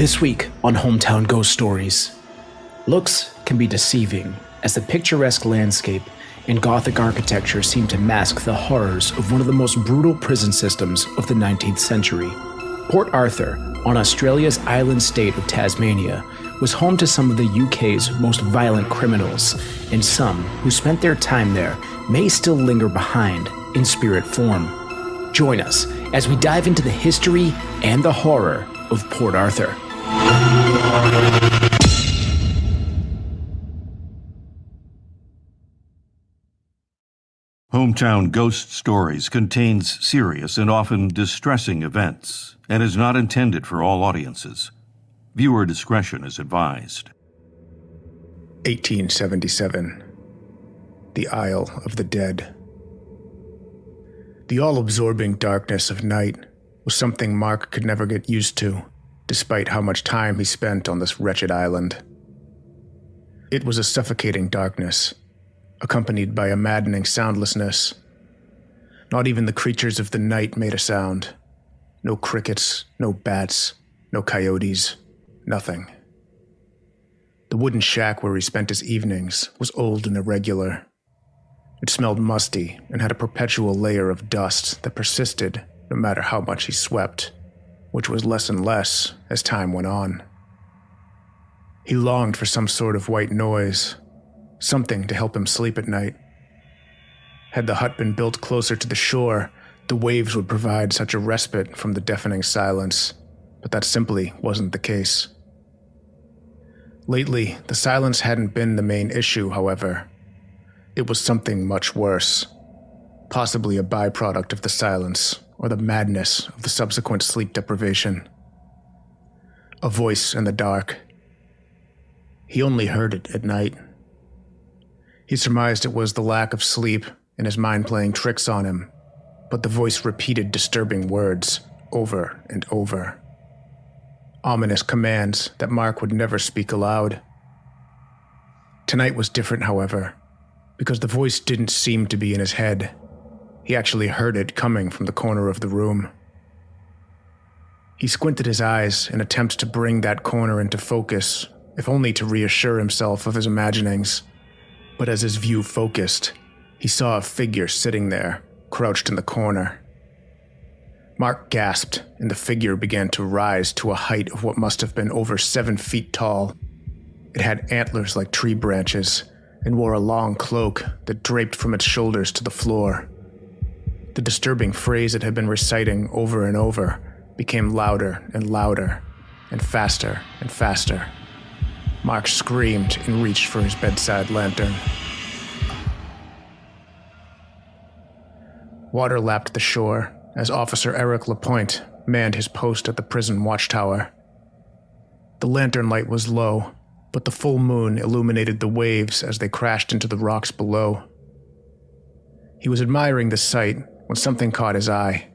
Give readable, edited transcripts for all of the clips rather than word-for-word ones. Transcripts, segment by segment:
This week on Hometown Ghost Stories, looks can be deceiving as the picturesque landscape and Gothic architecture seem to mask the horrors of one of the most brutal prison systems of the 19th century. Port Arthur, on Australia's island state of Tasmania, was home to some of the UK's most violent criminals, and some who spent their time there may still linger behind in spirit form. Join us as we dive into the history and the horror of Port Arthur. Hometown Ghost Stories contains serious and often distressing events and is not intended for all audiences. Viewer discretion is advised. 1877. The Isle of the Dead. The all-absorbing darkness of night was something Mark could never get used to, despite how much time he spent on this wretched island. It was a suffocating darkness, accompanied by a maddening soundlessness. Not even the creatures of the night made a sound. No crickets, no bats, no coyotes, nothing. The wooden shack where he spent his evenings was old and irregular. It smelled musty and had a perpetual layer of dust that persisted no matter how much he swept, which was less and less as time went on. He longed for some sort of white noise, something to help him sleep at night. Had the hut been built closer to the shore, the waves would provide such a respite from the deafening silence, but that simply wasn't the case. Lately, the silence hadn't been the main issue, however. It was something much worse, possibly a byproduct of the silence or the madness of the subsequent sleep deprivation. A voice in the dark. He only heard it at night. He surmised it was the lack of sleep and his mind playing tricks on him, but the voice repeated disturbing words over and over. Ominous commands that Mark would never speak aloud. Tonight was different, however, because the voice didn't seem to be in his head. He actually heard it coming from the corner of the room. He squinted his eyes in attempts to bring that corner into focus, if only to reassure himself of his imaginings. But as his view focused, he saw a figure sitting there, crouched in the corner. Mark gasped, and the figure began to rise to a height of what must have been over 7 feet tall. It had antlers like tree branches, and wore a long cloak that draped from its shoulders to the floor. The disturbing phrase it had been reciting over and over became louder and louder, and faster and faster. Mark screamed and reached for his bedside lantern. Water lapped the shore as Officer Eric Lapointe manned his post at the prison watchtower. The lantern light was low, but the full moon illuminated the waves as they crashed into the rocks below. He was admiring the sight when something caught his eye.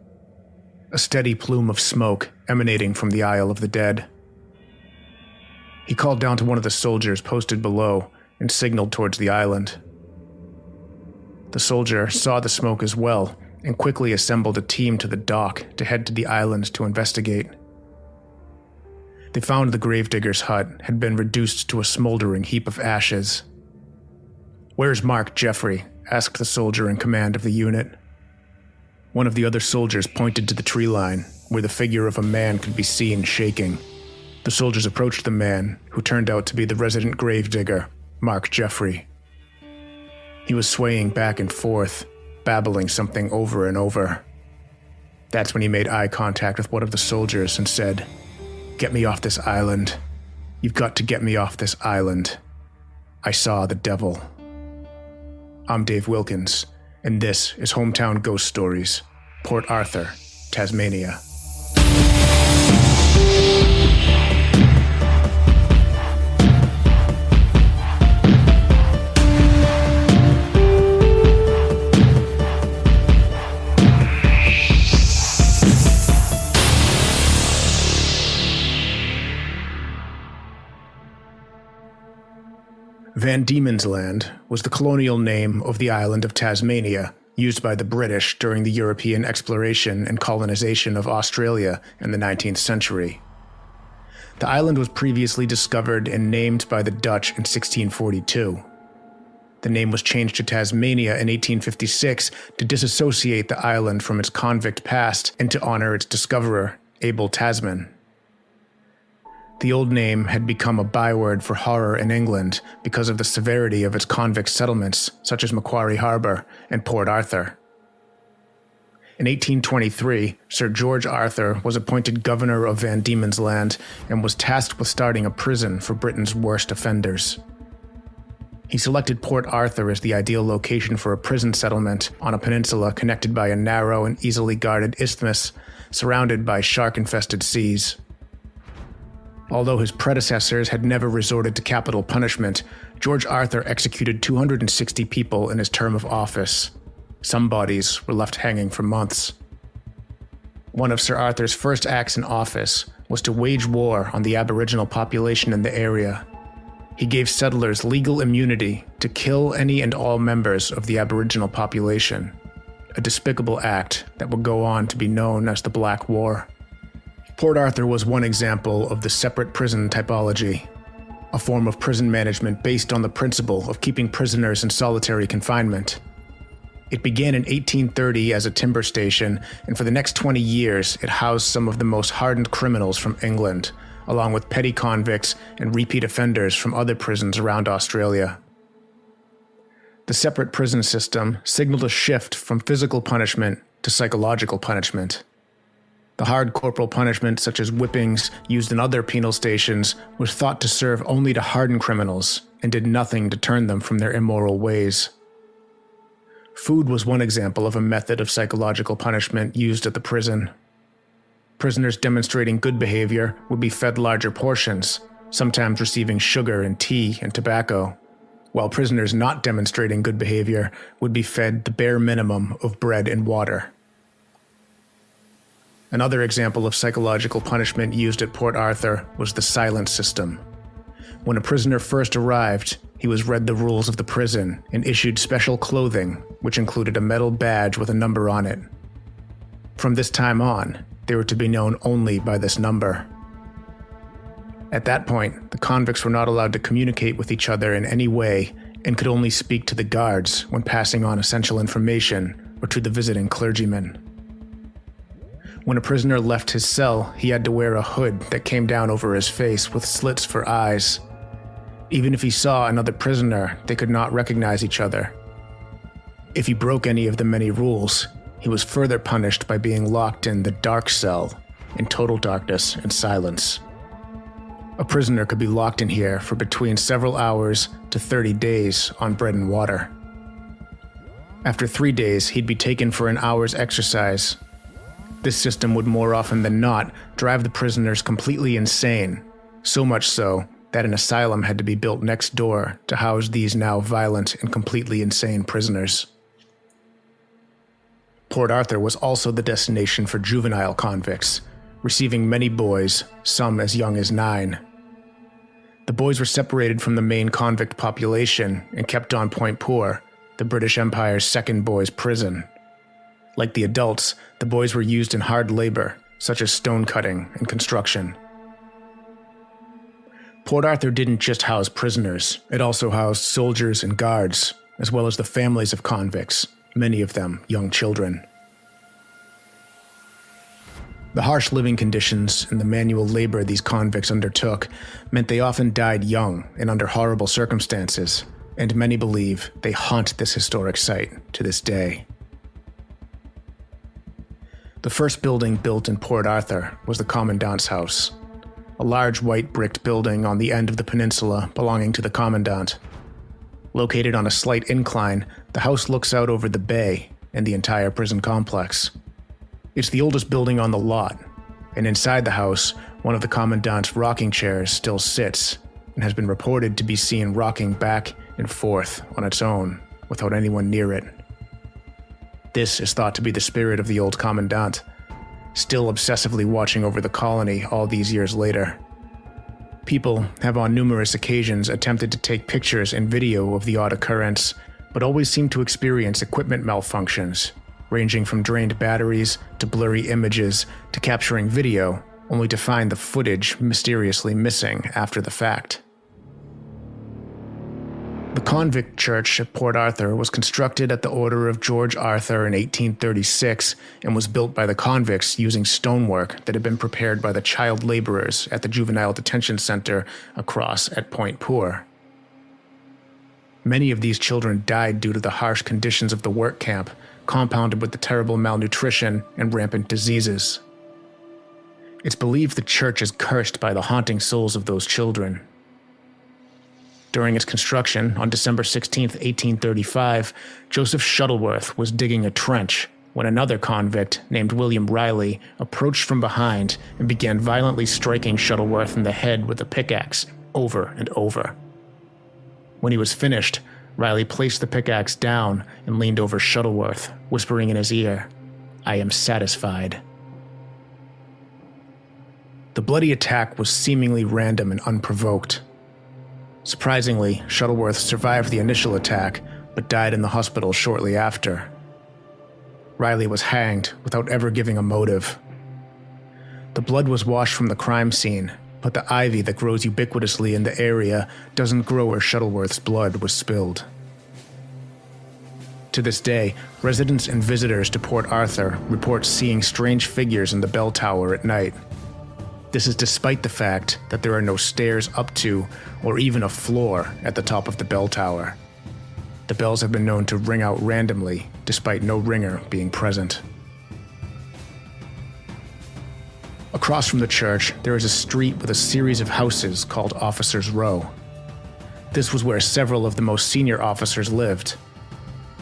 A steady plume of smoke emanating from the Isle of the Dead. He called down to one of the soldiers posted below and signaled towards the island. The soldier saw the smoke as well and quickly assembled a team to the dock to head to the island to investigate. They found the gravedigger's hut had been reduced to a smoldering heap of ashes. "Where's Mark Jeffrey?" asked the soldier in command of the unit. One of the other soldiers pointed to the tree line, where the figure of a man could be seen shaking. The soldiers approached the man, who turned out to be the resident gravedigger, Mark Jeffrey. He was swaying back and forth, babbling something over and over. That's when he made eye contact with one of the soldiers and said, "Get me off this island. You've got to get me off this island. I saw the devil." I'm Dave Wilkins, and this is Hometown Ghost Stories, Port Arthur, Tasmania. Van Diemen's Land was the colonial name of the island of Tasmania, used by the British during the European exploration and colonization of Australia in the 19th century. The island was previously discovered and named by the Dutch in 1642. The name was changed to Tasmania in 1856 to disassociate the island from its convict past and to honor its discoverer, Abel Tasman. The old name had become a byword for horror in England because of the severity of its convict settlements, such as Macquarie Harbour and Port Arthur. In 1823, Sir George Arthur was appointed governor of Van Diemen's Land and was tasked with starting a prison for Britain's worst offenders. He selected Port Arthur as the ideal location for a prison settlement on a peninsula connected by a narrow and easily guarded isthmus surrounded by shark-infested seas. Although his predecessors had never resorted to capital punishment, George Arthur executed 260 people in his term of office. Some bodies were left hanging for months. One of Sir Arthur's first acts in office was to wage war on the Aboriginal population in the area. He gave settlers legal immunity to kill any and all members of the Aboriginal population, a despicable act that would go on to be known as the Black War. Port Arthur was one example of the separate prison typology, a form of prison management based on the principle of keeping prisoners in solitary confinement. It began in 1830 as a timber station, and for the next 20 years it housed some of the most hardened criminals from England, along with petty convicts and repeat offenders from other prisons around Australia. The separate prison system signaled a shift from physical punishment to psychological punishment. The hard corporal punishment, such as whippings used in other penal stations, was thought to serve only to harden criminals and did nothing to turn them from their immoral ways. Food was one example of a method of psychological punishment used at the prison. Prisoners demonstrating good behavior would be fed larger portions, sometimes receiving sugar and tea and tobacco, while prisoners not demonstrating good behavior would be fed the bare minimum of bread and water. Another example of psychological punishment used at Port Arthur was the silence system. When a prisoner first arrived, he was read the rules of the prison and issued special clothing, which included a metal badge with a number on it. From this time on, they were to be known only by this number. At that point, the convicts were not allowed to communicate with each other in any way and could only speak to the guards when passing on essential information or to the visiting clergyman. When a prisoner left his cell, he had to wear a hood that came down over his face with slits for eyes. Even if he saw another prisoner, they could not recognize each other. If he broke any of the many rules, he was further punished by being locked in the dark cell, in total darkness and silence. A prisoner could be locked in here for between several hours to 30 days on bread and water. After 3 days, he'd be taken for an hour's exercise. This system would more often than not drive the prisoners completely insane, so much so that an asylum had to be built next door to house these now violent and completely insane prisoners. Port Arthur was also the destination for juvenile convicts, receiving many boys, some as young as 9. The boys were separated from the main convict population and kept on Point Pour, the British Empire's second boys' prison. Like the adults, the boys were used in hard labor, such as stone cutting and construction. Port Arthur didn't just house prisoners, it also housed soldiers and guards, as well as the families of convicts, many of them young children. The harsh living conditions and the manual labor these convicts undertook meant they often died young and under horrible circumstances, and many believe they haunt this historic site to this day. The first building built in Port Arthur was the Commandant's house, a large white bricked building on the end of the peninsula belonging to the Commandant. Located on a slight incline, the house looks out over the bay and the entire prison complex. It's the oldest building on the lot, and inside the house, one of the Commandant's rocking chairs still sits and has been reported to be seen rocking back and forth on its own without anyone near it. This is thought to be the spirit of the old Commandant, still obsessively watching over the colony all these years later. People have on numerous occasions attempted to take pictures and video of the odd occurrence, but always seem to experience equipment malfunctions, ranging from drained batteries to blurry images to capturing video only to find the footage mysteriously missing after the fact. The Convict Church at Port Arthur was constructed at the order of George Arthur in 1836 and was built by the convicts using stonework that had been prepared by the child laborers at the Juvenile Detention Center across at Point Pour. Many of these children died due to the harsh conditions of the work camp, compounded with the terrible malnutrition and rampant diseases. It's believed the church is cursed by the haunting souls of those children. During its construction, on December 16, 1835, Joseph Shuttleworth was digging a trench when another convict named William Riley approached from behind and began violently striking Shuttleworth in the head with a pickaxe over and over. When he was finished, Riley placed the pickaxe down and leaned over Shuttleworth, whispering in his ear, "I am satisfied." The bloody attack was seemingly random and unprovoked. Surprisingly, Shuttleworth survived the initial attack, but died in the hospital shortly after. Riley was hanged without ever giving a motive. The blood was washed from the crime scene, but the ivy that grows ubiquitously in the area doesn't grow where Shuttleworth's blood was spilled. To this day, residents and visitors to Port Arthur report seeing strange figures in the bell tower at night. This is despite the fact that there are no stairs up to or even a floor at the top of the bell tower. The bells have been known to ring out randomly, despite no ringer being present. Across from the church, there is a street with a series of houses called Officers' Row. This was where several of the most senior officers lived.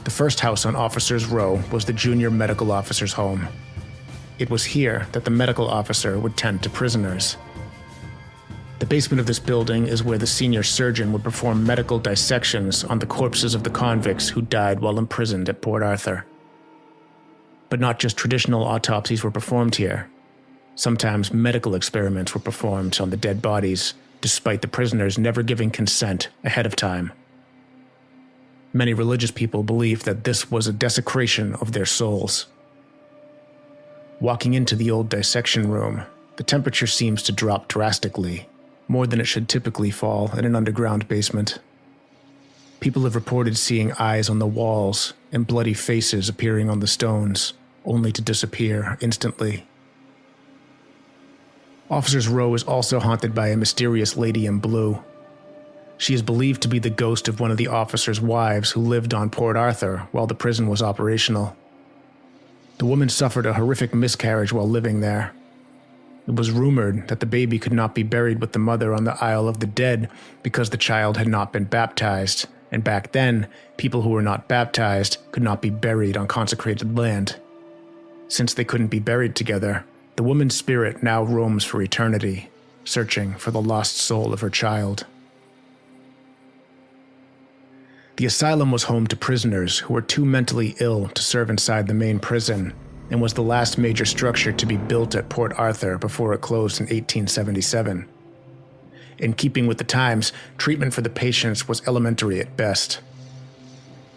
The first house on Officers' Row was the junior medical officer's home. It was here that the medical officer would tend to prisoners. The basement of this building is where the senior surgeon would perform medical dissections on the corpses of the convicts who died while imprisoned at Port Arthur. But not just traditional autopsies were performed here. Sometimes medical experiments were performed on the dead bodies, despite the prisoners never giving consent ahead of time. Many religious people believed that this was a desecration of their souls. Walking into the old dissection room, the temperature seems to drop drastically, more than it should typically fall in an underground basement. People have reported seeing eyes on the walls and bloody faces appearing on the stones, only to disappear instantly. Officers' Row is also haunted by a mysterious lady in blue. She is believed to be the ghost of one of the officers' wives who lived on Port Arthur while the prison was operational. The woman suffered a horrific miscarriage while living there. It was rumored that the baby could not be buried with the mother on the Isle of the Dead because the child had not been baptized, and back then, people who were not baptized could not be buried on consecrated land. Since they couldn't be buried together, the woman's spirit now roams for eternity, searching for the lost soul of her child. The asylum was home to prisoners who were too mentally ill to serve inside the main prison, and was the last major structure to be built at Port Arthur before it closed in 1877. In keeping with the times, treatment for the patients was elementary at best.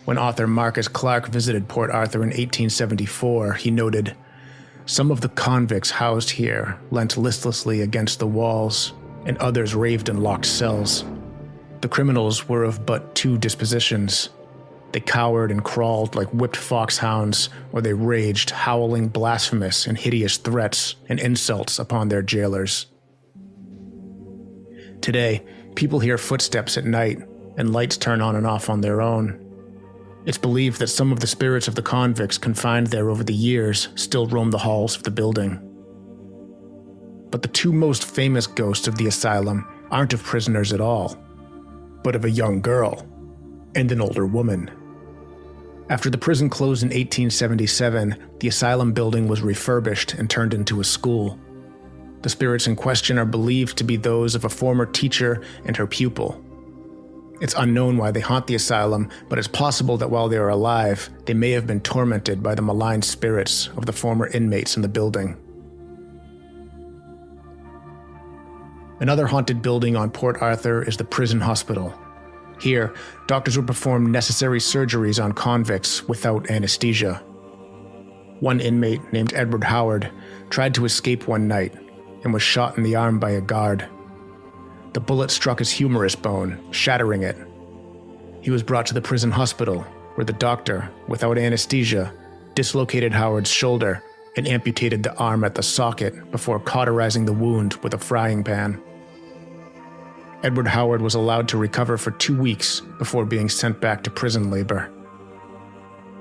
When author Marcus Clarke visited Port Arthur in 1874, he noted, "Some of the convicts housed here leant listlessly against the walls, and others raved in locked cells. The criminals were of but two dispositions. They cowered and crawled like whipped foxhounds, or they raged, howling blasphemous and hideous threats and insults upon their jailers." Today, people hear footsteps at night, and lights turn on and off on their own. It's believed that some of the spirits of the convicts confined there over the years still roam the halls of the building. But the two most famous ghosts of the asylum aren't of prisoners at all, but of a young girl and an older woman. After the prison closed in 1877, the asylum building was refurbished and turned into a school. The spirits in question are believed to be those of a former teacher and her pupil. It's unknown why they haunt the asylum, but it's possible that while they are alive, they may have been tormented by the malign spirits of the former inmates in the building. Another haunted building on Port Arthur is the prison hospital. Here, doctors would perform necessary surgeries on convicts without anesthesia. One inmate named Edward Howard tried to escape one night, and was shot in the arm by a guard. The bullet struck his humerus bone, shattering it. He was brought to the prison hospital, where the doctor, without anesthesia, dislocated Howard's shoulder and amputated the arm at the socket before cauterizing the wound with a frying pan. Edward Howard was allowed to recover for 2 weeks before being sent back to prison labor.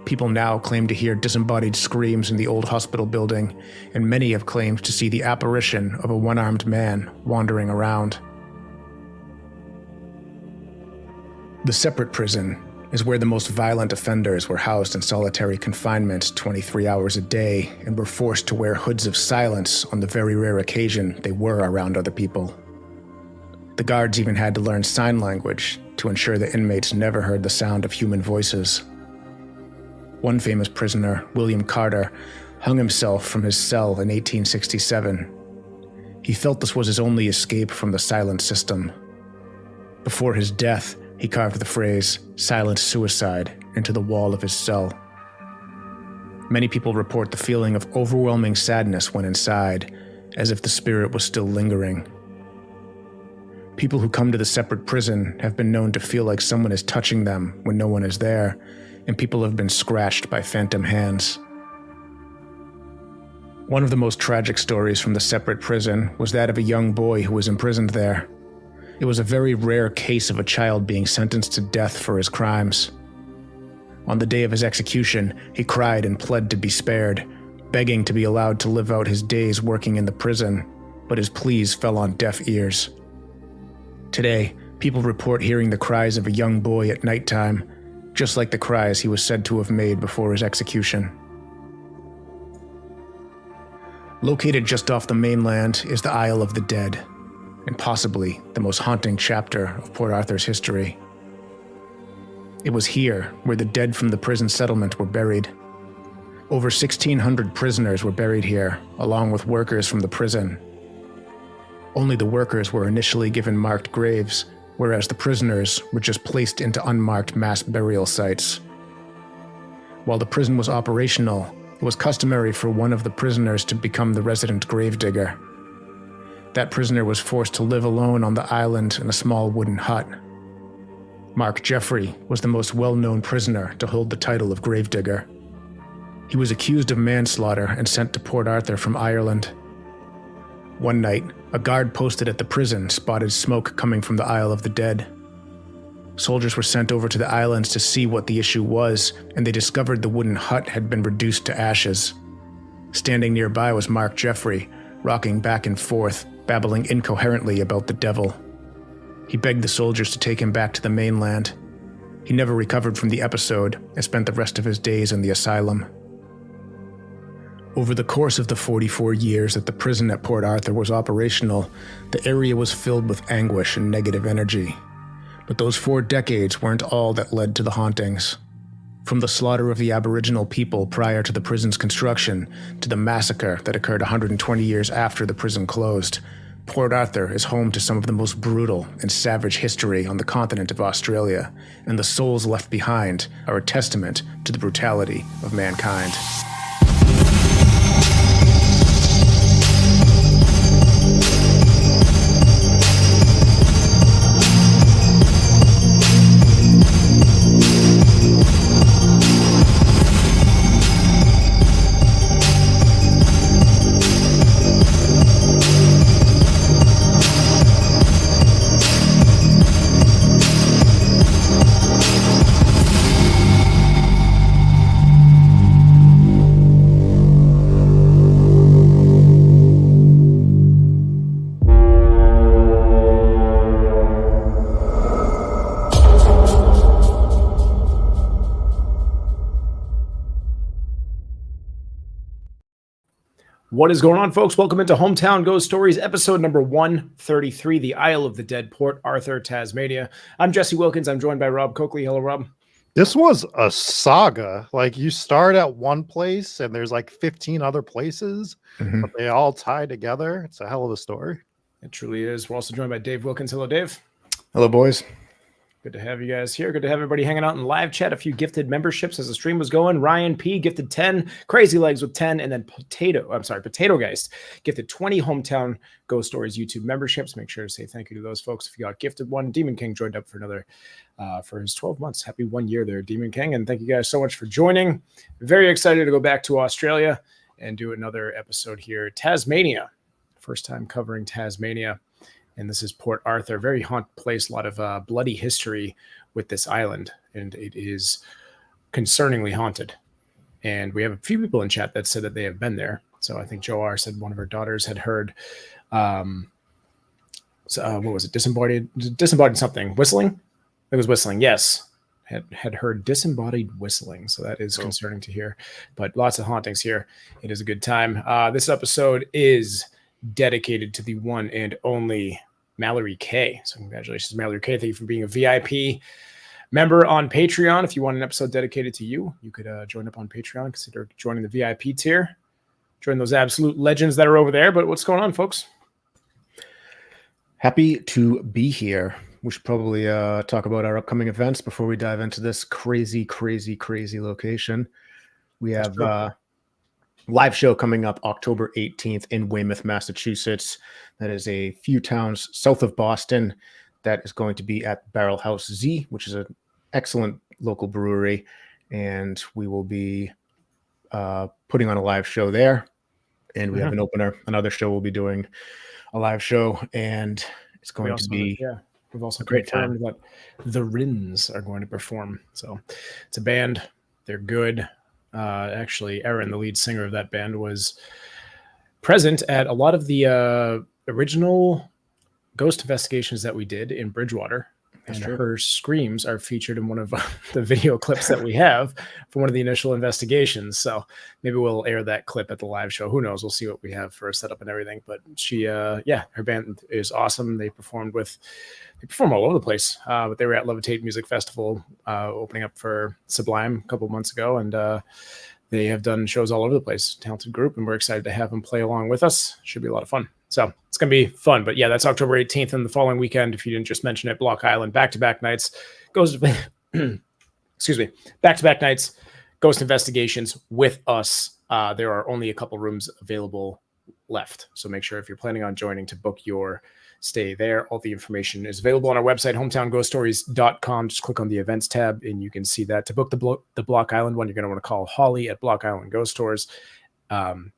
People now claim to hear disembodied screams in the old hospital building, and many have claimed to see the apparition of a one-armed man wandering around. The separate prison is where the most violent offenders were housed in solitary confinement 23 hours a day and were forced to wear hoods of silence on the very rare occasion they were around other people. The guards even had to learn sign language to ensure the inmates never heard the sound of human voices. One famous prisoner, William Carter, hung himself from his cell in 1867. He felt this was his only escape from the silent system. Before his death, he carved the phrase, "silent suicide," into the wall of his cell. Many people report the feeling of overwhelming sadness when inside, as if the spirit was still lingering. People who come to the separate prison have been known to feel like someone is touching them when no one is there, and people have been scratched by phantom hands. One of the most tragic stories from the separate prison was that of a young boy who was imprisoned there. It was a very rare case of a child being sentenced to death for his crimes. On the day of his execution, he cried and pled to be spared, begging to be allowed to live out his days working in the prison, but his pleas fell on deaf ears. Today, people report hearing the cries of a young boy at nighttime, just like the cries he was said to have made before his execution. Located just off the mainland is the Isle of the Dead, and possibly the most haunting chapter of Port Arthur's history. It was here where the dead from the prison settlement were buried. Over 1,600 prisoners were buried here, along with workers from the prison. Only the workers were initially given marked graves, whereas the prisoners were just placed into unmarked mass burial sites. While the prison was operational, it was customary for one of the prisoners to become the resident gravedigger. That prisoner was forced to live alone on the island in a small wooden hut. Mark Jeffrey was the most well-known prisoner to hold the title of gravedigger. He was accused of manslaughter and sent to Port Arthur from Ireland. One night, a guard posted at the prison spotted smoke coming from the Isle of the Dead. Soldiers were sent over to the islands to see what the issue was, and they discovered the wooden hut had been reduced to ashes. Standing nearby was Mark Jeffrey, rocking back and forth, babbling incoherently about the devil. He begged the soldiers to take him back to the mainland. He never recovered from the episode and spent the rest of his days in the asylum. Over the course of the 44 years that the prison at Port Arthur was operational, the area was filled with anguish and negative energy. But those 4 decades weren't all that led to the hauntings. From the slaughter of the Aboriginal people prior to the prison's construction to the massacre that occurred 120 years after the prison closed, Port Arthur is home to some of the most brutal and savage history on the continent of Australia, and the souls left behind are a testament to the brutality of mankind. What is going on, folks? Welcome into Hometown Ghost Stories, episode number 133, The Isle of the Dead, Port Arthur, Tasmania. I'm Jesse Wilkins. I'm joined by Rob Coakley. Hello, Rob. This was a saga. Like, you start at one place and there's like 15 other places, but they all tie together. It's a hell of a story. It truly is. We're also joined by Dave Wilkins. Hello, Dave. Hello, boys. Good to have you guys here. Good to have everybody hanging out in live chat. A few gifted memberships as the stream was going. Ryan P gifted 10, Crazy Legs with 10, and then Potato Geist gifted 20 Hometown Ghost Stories YouTube memberships. Make sure to say thank you to those folks if you got gifted one. Demon King joined up for another for his 12 months. Happy 1 year there, Demon King, and thank you guys so much for joining. Very excited to go back to Australia and do another episode here. Tasmania, first time covering Tasmania. And this is Port Arthur, very haunted place, a lot of bloody history with this island, and it is concerningly haunted. And we have a few people in chat that said that they have been there. So I think Joe R said one of her daughters had heard, what was it, disembodied something, whistling? It was whistling, yes. Had heard disembodied whistling, so that is concerning to hear. But lots of hauntings here. It is a good time. This episode is dedicated to the one and only Mallory K. So congratulations, Mallory K. Thank you for being a VIP member on Patreon. If you want an episode dedicated to you, you could join up on Patreon. Consider joining the VIP tier. Join those absolute legends that are over there. But what's going on, folks? Happy to be here. We should probably talk about our upcoming events before we dive into this crazy location. We have live show coming up October 18th in Weymouth, Massachusetts. That is a few towns south of Boston. That is going to be at Barrel House Z, which is an excellent local brewery. And we will be putting on a live show there. And we have an opener. Another show we'll be doing a live show. And it's going to be we've also a great time. That the Rins are going to perform. So it's a band. They're good. Actually, Aaron, the lead singer of that band, was present at a lot of the original ghost investigations that we did in Bridgewater. That's true. Her screams are featured in one of the video clips that we have for one of the initial investigations. So maybe we'll air that clip at the live show. Who knows? We'll see what we have for a setup and everything. But she, her band is awesome. They perform all over the place. But they were at Levitate Music Festival, opening up for Sublime a couple of months ago. And they have done shows all over the place. Talented group. And we're excited to have them play along with us. Should be a lot of fun. So it's going to be fun. But yeah, that's October 18th and the following weekend. If you didn't just mention it, Block Island, back-to-back nights. Back-to-back nights, ghost investigations with us. There are only a couple rooms available left. So make sure if you're planning on joining to book your stay there. All the information is available on our website, hometownghoststories.com. Just click on the events tab and you can see that. To book the Block Island one, you're going to want to call Holly at Block Island Ghost Tours.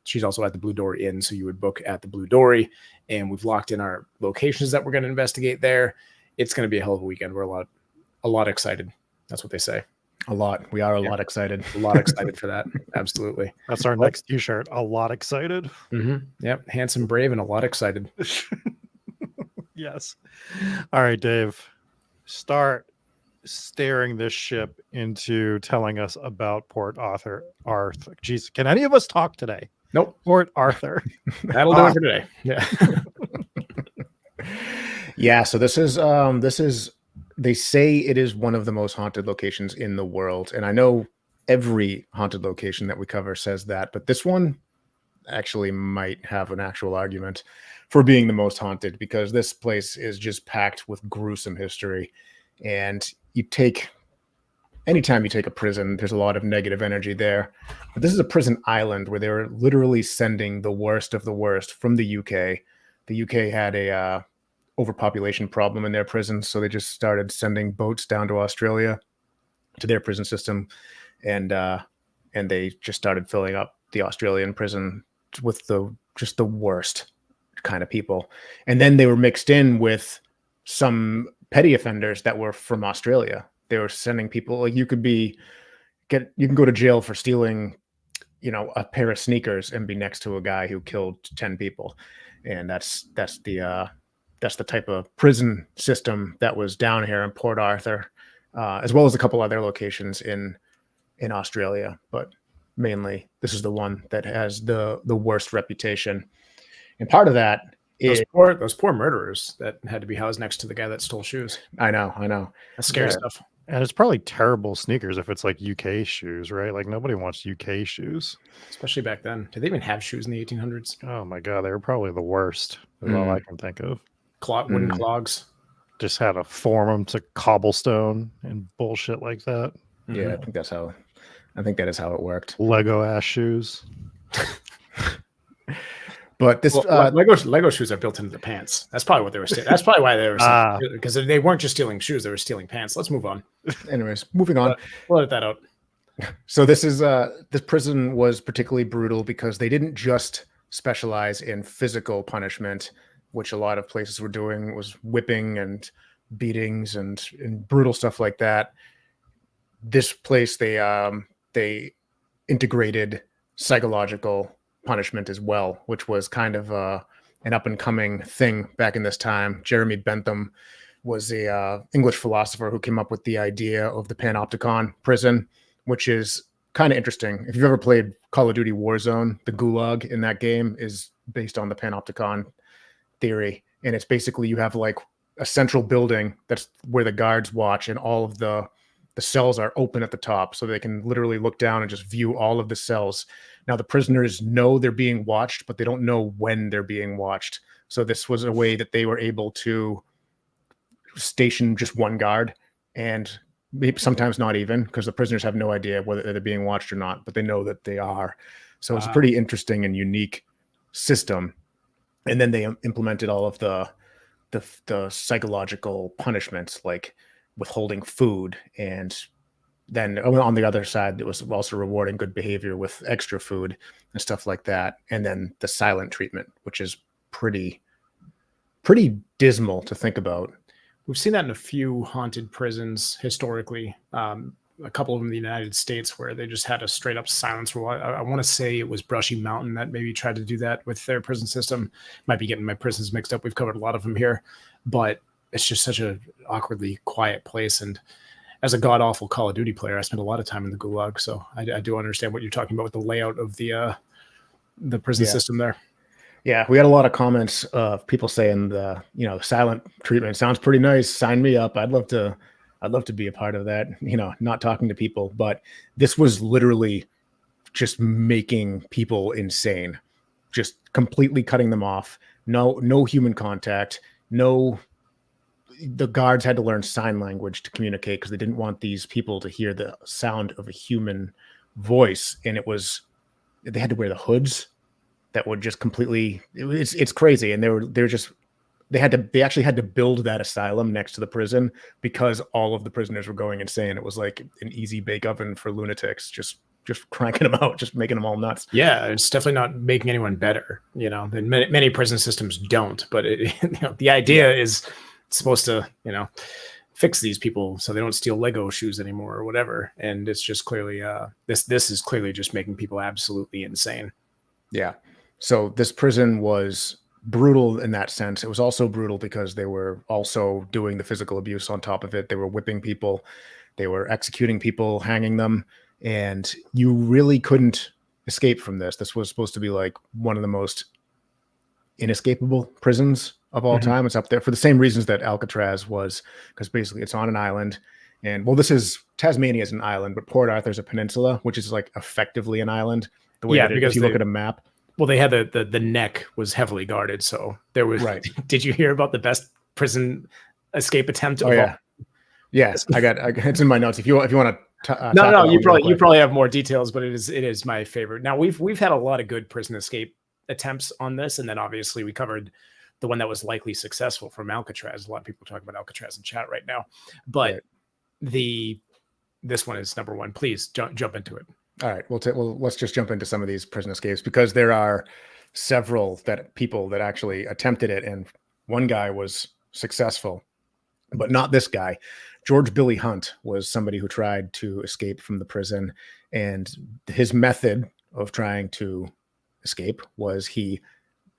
She's also at the Blue Dory Inn, so you would book at the Blue Dory, and we've locked in our locations that we're going to investigate there. It's going to be a hell of a weekend. We're a lot excited. That's what they say. A lot. We are a lot excited. A lot excited for that. Absolutely. That's our next t-shirt. A lot excited. Mm-hmm. Yep. Handsome, brave, and a lot excited. Yes. All right, Dave. Start steering this ship into telling us about Port Arthur. Jeez, can any of us talk today? Nope. Port Arthur. That'll do it for today. Yeah. Yeah. So this is they say it is one of the most haunted locations in the world, and I know every haunted location that we cover says that, but this one actually might have an actual argument for being the most haunted, because this place is just packed with gruesome history. And anytime you take a prison, there's a lot of negative energy there. But this is a prison island where they were literally sending the worst of the worst from the UK. The UK had a overpopulation problem in their prisons, so they just started sending boats down to Australia to their prison system, and they just started filling up the Australian prison with the worst kind of people. And then they were mixed in with some petty offenders that were from Australia. They were sending people, like, you can go to jail for stealing, a pair of sneakers and be next to a guy who killed 10 people. And that's the type of prison system that was down here in Port Arthur, as well as a couple other locations in Australia. But mainly, this is the one that has the worst reputation. And part of that is those poor murderers that had to be housed next to the guy that stole shoes. I know. That's scary stuff. And it's probably terrible sneakers if it's like UK shoes, right? Like, nobody wants UK shoes. Especially back then. Did they even have shoes in the 1800s? Oh my God, they were probably the worst. Is all I can think of. Wooden clogs. just had to form them to cobblestone and bullshit like that. Yeah, I think that is how it worked. Lego ass shoes. But this Lego shoes are built into the pants. That's probably what they were stealing. That's probably why they were because they weren't just stealing shoes; they were stealing pants. Let's move on. anyways, moving on. We'll let that out. So this prison was particularly brutal because they didn't just specialize in physical punishment, which a lot of places were doing, was whipping and beatings and brutal stuff like that. This place, they integrated psychological punishment as well, which was kind of an up and coming thing back in this time. Jeremy Bentham was a English philosopher who came up with the idea of the panopticon prison, which is kind of interesting. If you've ever played Call of Duty Warzone, the gulag in that game is based on the panopticon theory. And it's basically, you have like a central building that's where the guards watch, and all of the cells are open at the top, so they can literally look down and just view all of the cells. Now, the prisoners know they're being watched, but they don't know when they're being watched. So this was a way that they were able to station just one guard, and maybe sometimes not even, because the prisoners have no idea whether they're being watched or not, but they know that they are. So it's a pretty interesting and unique system. And then they implemented all of the psychological punishments, like withholding food, and then on the other side, it was also rewarding good behavior with extra food and stuff like that. And then the silent treatment, which is pretty dismal to think about. We've seen that in a few haunted prisons historically. A couple of them in the United States where they just had a straight up silence rule. I want to say it was Brushy Mountain that maybe tried to do that with their prison system. Might be getting my prisons mixed up. We've covered a lot of them here, but it's just such an awkwardly quiet place. And as a god awful Call of Duty player, I spent a lot of time in the gulag, so I do understand what you're talking about with the layout of the prison system there. Yeah, we had a lot of comments of people saying the silent treatment sounds pretty nice. Sign me up. I'd love to be a part of that. Not talking to people, but this was literally just making people insane, just completely cutting them off. No human contact. The guards had to learn sign language to communicate because they didn't want these people to hear the sound of a human voice. And they had to wear the hoods that would just completely, it's crazy. And they actually had to build that asylum next to the prison because all of the prisoners were going insane. It was like an easy bake oven for lunatics, just cranking them out, just making them all nuts. Yeah, it's definitely not making anyone better. And many prison systems don't, but the idea is supposed to, fix these people so they don't steal Lego shoes anymore or whatever. And it's just clearly, this is clearly just making people absolutely insane. Yeah. So this prison was brutal in that sense. It was also brutal because they were also doing the physical abuse on top of it. They were whipping people, they were executing people, hanging them, and you really couldn't escape from this. This was supposed to be like one of the most inescapable prisons of all time. It's up there for the same reasons that Alcatraz was, because basically it's on an island. And Tasmania is an island, but Port Arthur's a peninsula, which is like effectively an island. The way because if you look at a map. Well, they had the neck was heavily guarded. So there was, right. Did you hear about the best prison escape attempt? Oh, yeah. Yes, I got it's in my notes. If you want to. No, you probably have more details, but it is my favorite. Now we've had a lot of good prison escape attempts on this. And then obviously we covered the one that was likely successful from Alcatraz. A lot of people talking about Alcatraz in chat right now, but this one is number one. Please jump into it. All right. Well, let's just jump into some of these prison escapes because there are several people that actually attempted it, and one guy was successful, but not this guy. George Billy Hunt was somebody who tried to escape from the prison, and his method of trying to escape was he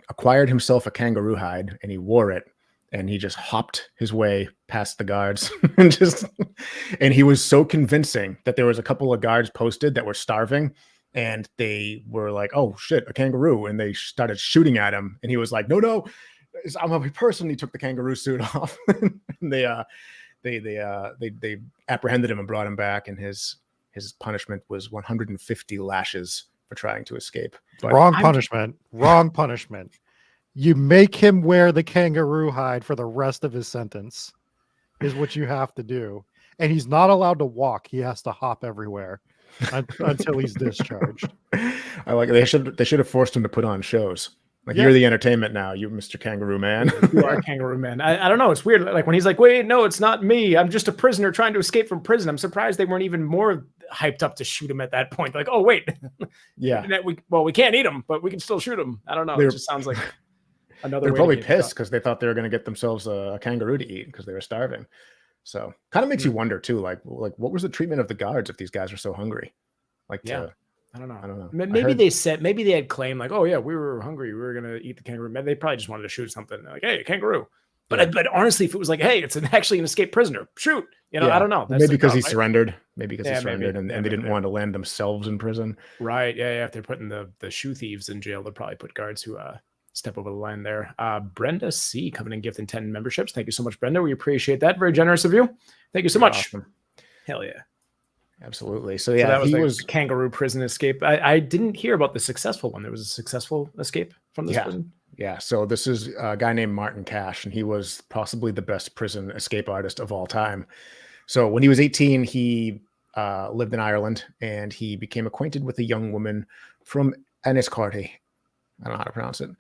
acquired himself a kangaroo hide and he wore it, and he just hopped his way past the guards and he was so convincing that there was a couple of guards posted that were starving, and they were like, oh shit, a kangaroo. And they started shooting at him. And he was like, no, I'm a person. He took the kangaroo suit off. And they apprehended him and brought him back. And his punishment was 150 lashes for trying to escape. But wrong punishment. You make him wear the kangaroo hide for the rest of his sentence. is what you have to do. And he's not allowed to walk. He has to hop everywhere until he's discharged. I like it. They should have forced him to put on shows. Like, Yeah. you're the entertainment now, you Mr. Kangaroo Man. You are Kangaroo Man. I don't know. It's weird. Like when he's like, wait, no, it's not me. I'm just a prisoner trying to escape from prison. I'm surprised they weren't even more hyped up to shoot him at that point. Like, oh, wait. Yeah. We can't eat him, but we can still shoot him. I don't know. It just sounds like another They're way probably to get pissed shot. because they thought they were going to get themselves a kangaroo to eat because they were starving. So kind of makes you wonder too, like what was the treatment of the guards if these guys were so hungry? Like, Yeah. I don't know. I don't know. Maybe they had claimed like, oh yeah, we were hungry. We were going to eat the kangaroo. Maybe they probably just wanted to shoot something. Like, hey, kangaroo. But honestly, if it was like, hey, it's actually an escaped prisoner, shoot. I don't know. Maybe because he right? surrendered. Maybe because he Yeah, surrendered maybe. and they didn't want to land themselves in prison. Right. Yeah. If they're putting the shoe thieves in jail, they'll probably put guards who step over the line there. Brenda C coming in gifting 10 memberships. Thank you so much, Brenda. We appreciate that. Very generous of you. Thank you so much. Awesome. Hell yeah. Absolutely. So yeah, that was he the was kangaroo prison escape. I didn't hear about the successful one. There was a successful escape from this prison. Yeah, so this is a guy named Martin Cash, and he was possibly the best prison escape artist of all time. So when he was 18, he lived in Ireland, and he became acquainted with a young woman from Enniscorthy. I don't know how to pronounce it.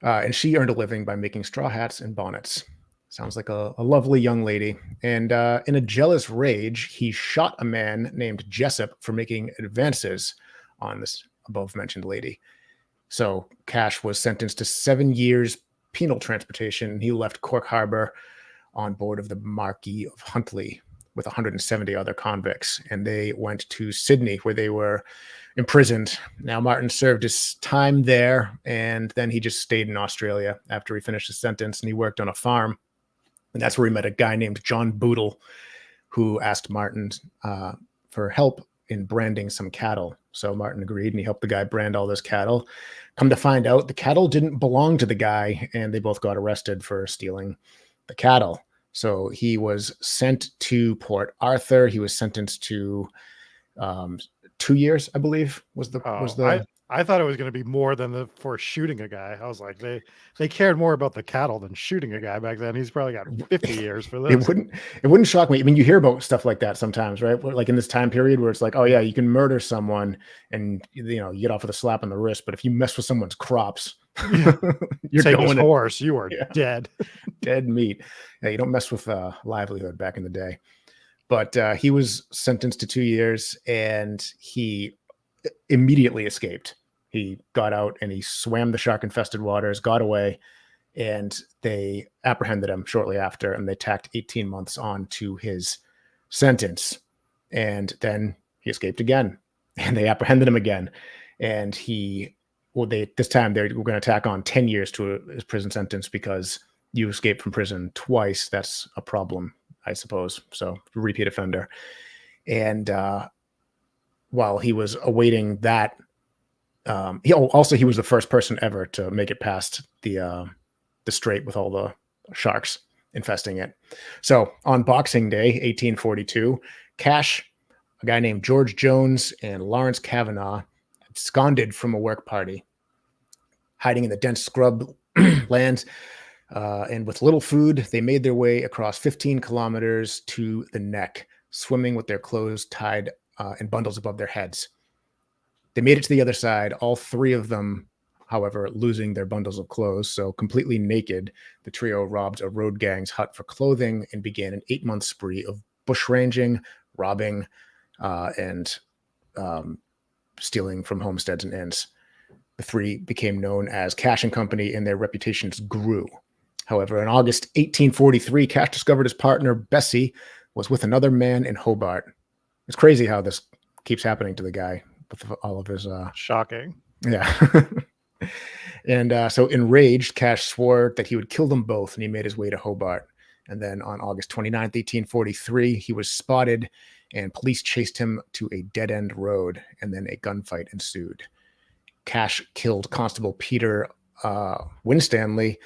And she earned a living by making straw hats and bonnets. Sounds like a lovely young lady. And in a jealous rage, he shot a man named Jessup for making advances on this above-mentioned lady. So Cash was sentenced to 7 years penal transportation. He left Cork Harbor on board of the Marquis of Huntly with 170 other convicts, and they went to Sydney where they were imprisoned. Now Martin served his time there, and then he just stayed in Australia after he finished his sentence, and he worked on a farm. And that's where he met a guy named John Boodle, who asked Martin for help in branding some cattle. So Martin agreed, and he helped the guy brand all this cattle. Come to find out, the cattle didn't belong to the guy, and they both got arrested for stealing the cattle. So he was sent to Port Arthur. He was sentenced to 2 years, I believe, I thought it was going to be more than for shooting a guy. I was like, they cared more about the cattle than shooting a guy back then. He's probably got 50 years for this. It wouldn't shock me. I mean, you hear about stuff like that sometimes, right? Like in this time period where it's like, oh yeah, you can murder someone and you get off with a slap on the wrist, but if you mess with someone's crops, you're take his horse, you are dead. Dead meat. Yeah, you don't mess with livelihood back in the day. But he was sentenced to 2 years, and he immediately escaped. He got out and he swam the shark-infested waters, got away, and they apprehended him shortly after, and they tacked 18 months on to his sentence. And then he escaped again, and they apprehended him again. And this time they were going to tack on 10 years to his prison sentence because you escape from prison twice. That's a problem, I suppose. So repeat offender. And while he was awaiting that, he was the first person ever to make it past the strait with all the sharks infesting it. So on Boxing Day, 1842, Cash, a guy named George Jones, and Lawrence Kavanagh absconded from a work party, hiding in the dense scrub lands. And with little food, they made their way across 15 kilometers to the neck, swimming with their clothes tied in bundles above their heads. They made it to the other side, all three of them, however, losing their bundles of clothes. So completely naked, the trio robbed a road gang's hut for clothing and began an 8-month spree of bushranging, robbing, and stealing from homesteads and inns. The three became known as Cash and Company, and their reputations grew. However, in August 1843, Cash discovered his partner, Bessie, was with another man in Hobart. It's crazy how this keeps happening to the guy with all of his... Shocking. Yeah. And so enraged, Cash swore that he would kill them both, and he made his way to Hobart. And then on August 29th, 1843, he was spotted, and police chased him to a dead-end road, and then a gunfight ensued. Cash killed Constable Peter Winstanley,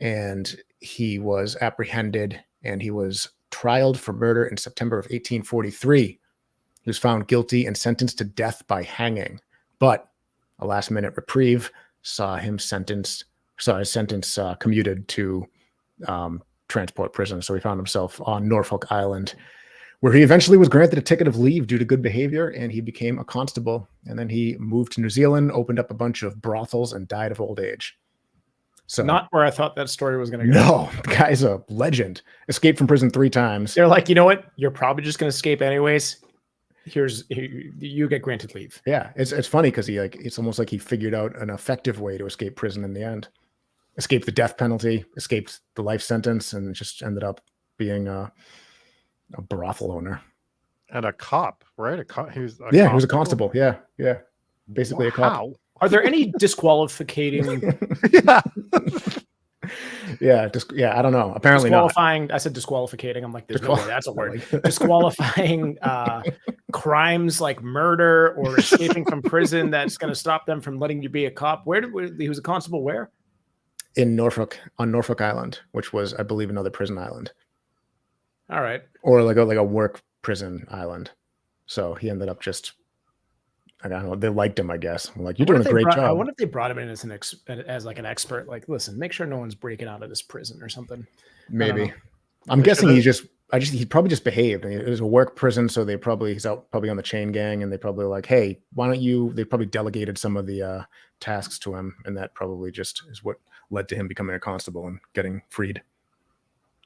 and he was apprehended, and he was trialed for murder in September of 1843. He was found guilty and sentenced to death by hanging, but a last-minute reprieve saw his sentence commuted to transport prisoners. So he found himself on Norfolk Island, where he eventually was granted a ticket of leave due to good behavior, and he became a constable. And then he moved to New Zealand, opened up a bunch of brothels, and died of old age. So Not where I thought that story was going to go. no, the guy's a legend. Escaped from prison 3 times. They're like, you know what? You're probably just going to escape anyways. You get granted leave. Yeah, it's funny because it's almost like he figured out an effective way to escape prison in the end. Escaped the death penalty, escaped the life sentence, and just ended up being a brothel owner. And a cop, right? He was a constable. Yeah. Basically a cop. How? Are there any disqualifying? Yeah. I don't know. Apparently disqualifying. I said disqualificating. I'm like, there's no way that's a word. Disqualifying crimes like murder or escaping from prison that's going to stop them from letting you be a cop. He was a constable? Where? On Norfolk Island, which was, I believe, another prison island. All right. Or like a work prison island. So he ended up just, I don't know, they liked him, I guess. I'm like, you're doing a great job. I wonder if they brought him in as an expert. Like, listen, make sure no one's breaking out of this prison or something. Maybe. I'm guessing he probably just behaved. I mean, it was a work prison, so he's out probably on the chain gang, and they probably like, hey, why don't you? They probably delegated some of the tasks to him, and that probably just is what led to him becoming a constable and getting freed.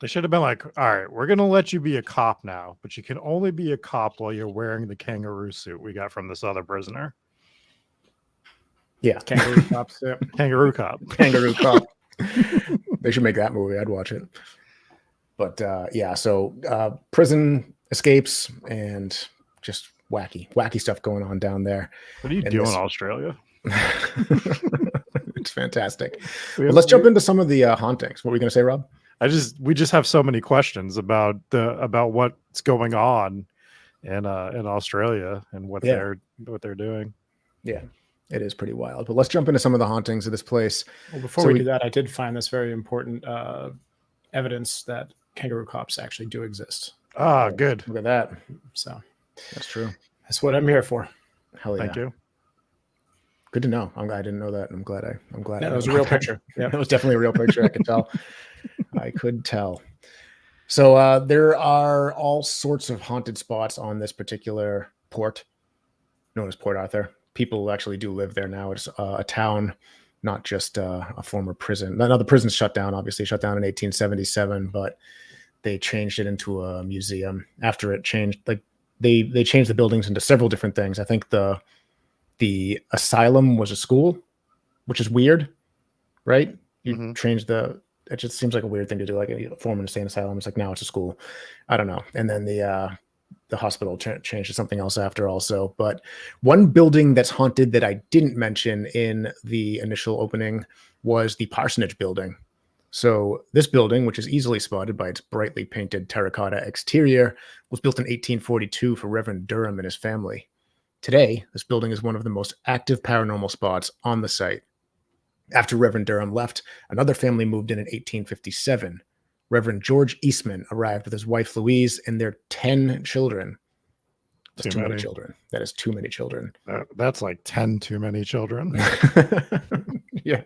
They should have been like, all right, we're going to let you be a cop now, but you can only be a cop while you're wearing the kangaroo suit we got from this other prisoner. Yeah. Kangaroo cops. Yeah. Kangaroo cop. Kangaroo cop. They should make that movie. I'd watch it. But so prison escapes and just wacky stuff going on down there. What are you doing in Australia? It's fantastic. Well, let's jump into some of the hauntings. What were you going to say, Rob? We just have so many questions about what's going on in Australia and what they're doing. Yeah, it is pretty wild. But let's jump into some of the hauntings of this place. Well, before we do that, I did find this very important evidence that kangaroo cops actually do exist. Ah, good. Look at that. So that's true. That's what I'm here for. Hell yeah. Thank you. Good to know. I didn't know that. I'm glad. Yeah, it was a real picture. Yeah, it was definitely a real picture. I could tell. I could tell. So there are all sorts of haunted spots on this particular port, known as Port Arthur. People actually do live there now. It's a town, not just a former prison. Now the prison's shut down. Obviously, shut down in 1877, but they changed it into a museum after it changed. Like they changed the buildings into several different things. I think the asylum was a school, which is weird, right? You change it just seems like a weird thing to do, like a former insane asylum. It's like, now it's a school. I don't know. And then the hospital changed to something else after also. But one building that's haunted that I didn't mention in the initial opening was the parsonage building. So this building, which is easily spotted by its brightly painted terracotta exterior, was built in 1842 for Reverend Durham and his family. Today, this building is one of the most active paranormal spots on the site. After Reverend Durham left, another family moved in 1857. Reverend George Eastman arrived with his wife Louise and their 10 children. That's too many children. That is too many children. That's like 10 too many children. Yeah.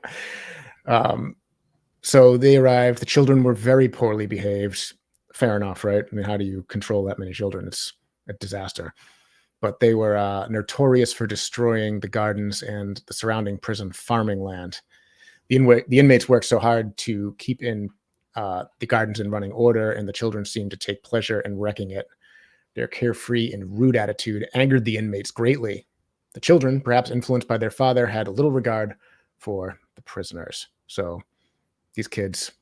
So they arrived. The children were very poorly behaved. Fair enough, right? I mean, how do you control that many children? It's a disaster. But they were notorious for destroying the gardens and the surrounding prison farming land. The inmates worked so hard to keep in the gardens in running order, and the children seemed to take pleasure in wrecking it. Their carefree and rude attitude angered the inmates greatly. The children, perhaps influenced by their father, had little regard for the prisoners. So these kids,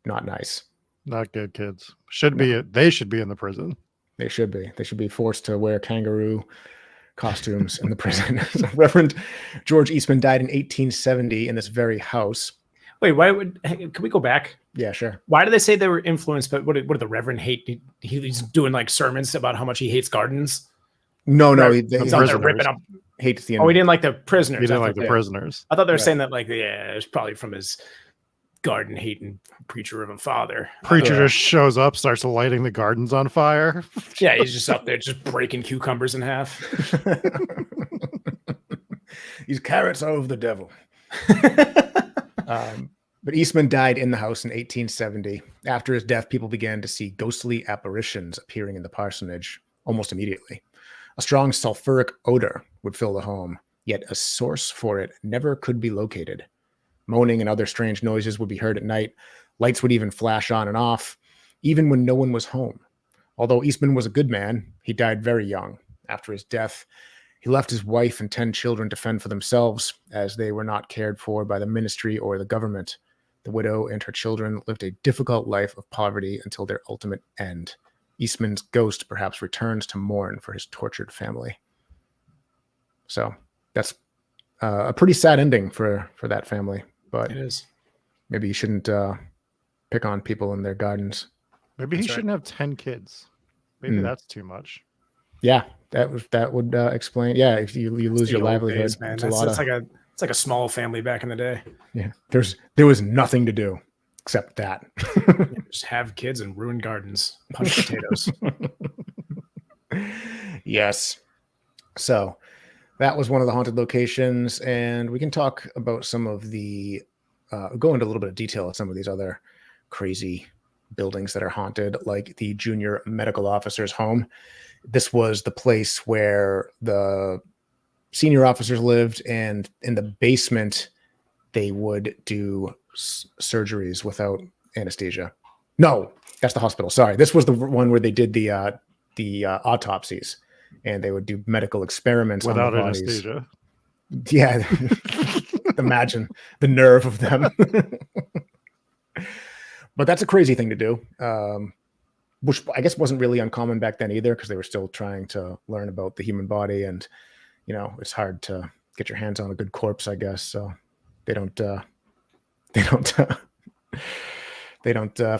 not nice. Not good kids. They should be in the prison. They should be. They should be forced to wear kangaroo costumes in the prison. So Reverend George Eastman died in 1870 in this very house. Wait, can we go back? Yeah, sure. Why do they say they were influenced? But what did the Reverend hate? He's doing like sermons about how much he hates gardens. No, he's out there ripping up. Hates the. Oh, he didn't like the prisoners. He didn't like the prisoners. I thought they were saying that, like, yeah, it's probably from his garden hating preacher of a father. Preacher just shows up, starts lighting the gardens on fire. Yeah, he's just up there just breaking cucumbers in half. These carrots are of the devil. But Eastman died in the house in 1870. After his death, people began to see ghostly apparitions appearing in the parsonage almost immediately. A strong sulfuric odor would fill the home, yet a source for it never could be located. Moaning and other strange noises would be heard at night. Lights would even flash on and off, even when no one was home. Although Eastman was a good man, he died very young. After his death, he left his wife and 10 children to fend for themselves, as they were not cared for by the ministry or the government. The widow and her children lived a difficult life of poverty until their ultimate end. Eastman's ghost perhaps returns to mourn for his tortured family. So that's a pretty sad ending for that family. But It is. maybe you shouldn't pick on people in their gardens. Maybe he That's right. shouldn't have 10 kids. Maybe Hmm. that's too much. Yeah, that would explain. Yeah, if you lose The your old livelihood, days, man. it's It's, a lot it's of, like a small family back in the day. yeah. There was nothing to do except that. Just have kids and ruin gardens, punch potatoes. Yes. So that was one of the haunted locations, and we can talk about some of the go into a little bit of detail of some of these other crazy buildings that are haunted, like the junior medical officer's home. This was the place where the senior officers lived, and in the basement they would do surgeries without anesthesia. No, that's the hospital. Sorry, this was the one where they did the autopsies, and they would do medical experiments Without on the bodies. anesthesia. Yeah, imagine the nerve of them. But that's a crazy thing to do, which I guess wasn't really uncommon back then either, because they were still trying to learn about the human body, and it's hard to get your hands on a good corpse, I guess. So they don't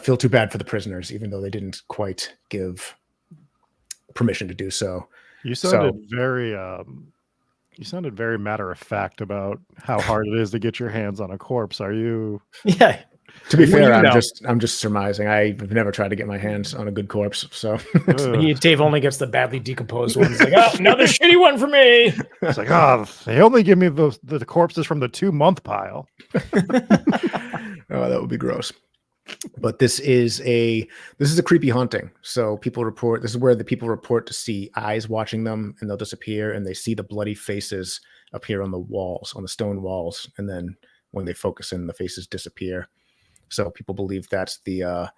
feel too bad for the prisoners, even though they didn't quite give permission to do so. You sounded very matter of fact about how hard it is to get your hands on a corpse. Are you? Yeah. To be What do fair, you know? I'm just surmising. I've never tried to get my hands on a good corpse, so Ugh. Dave only gets the badly decomposed ones. Like, oh, another shitty one for me. It's like, oh, they only give me the corpses from the 2-month pile. oh, that would be gross. But this is a creepy haunting. So this is where the people report to see eyes watching them, and they'll disappear, and they see the bloody faces appear on the walls, on the stone walls, and then when they focus in, the faces disappear. So people believe that's the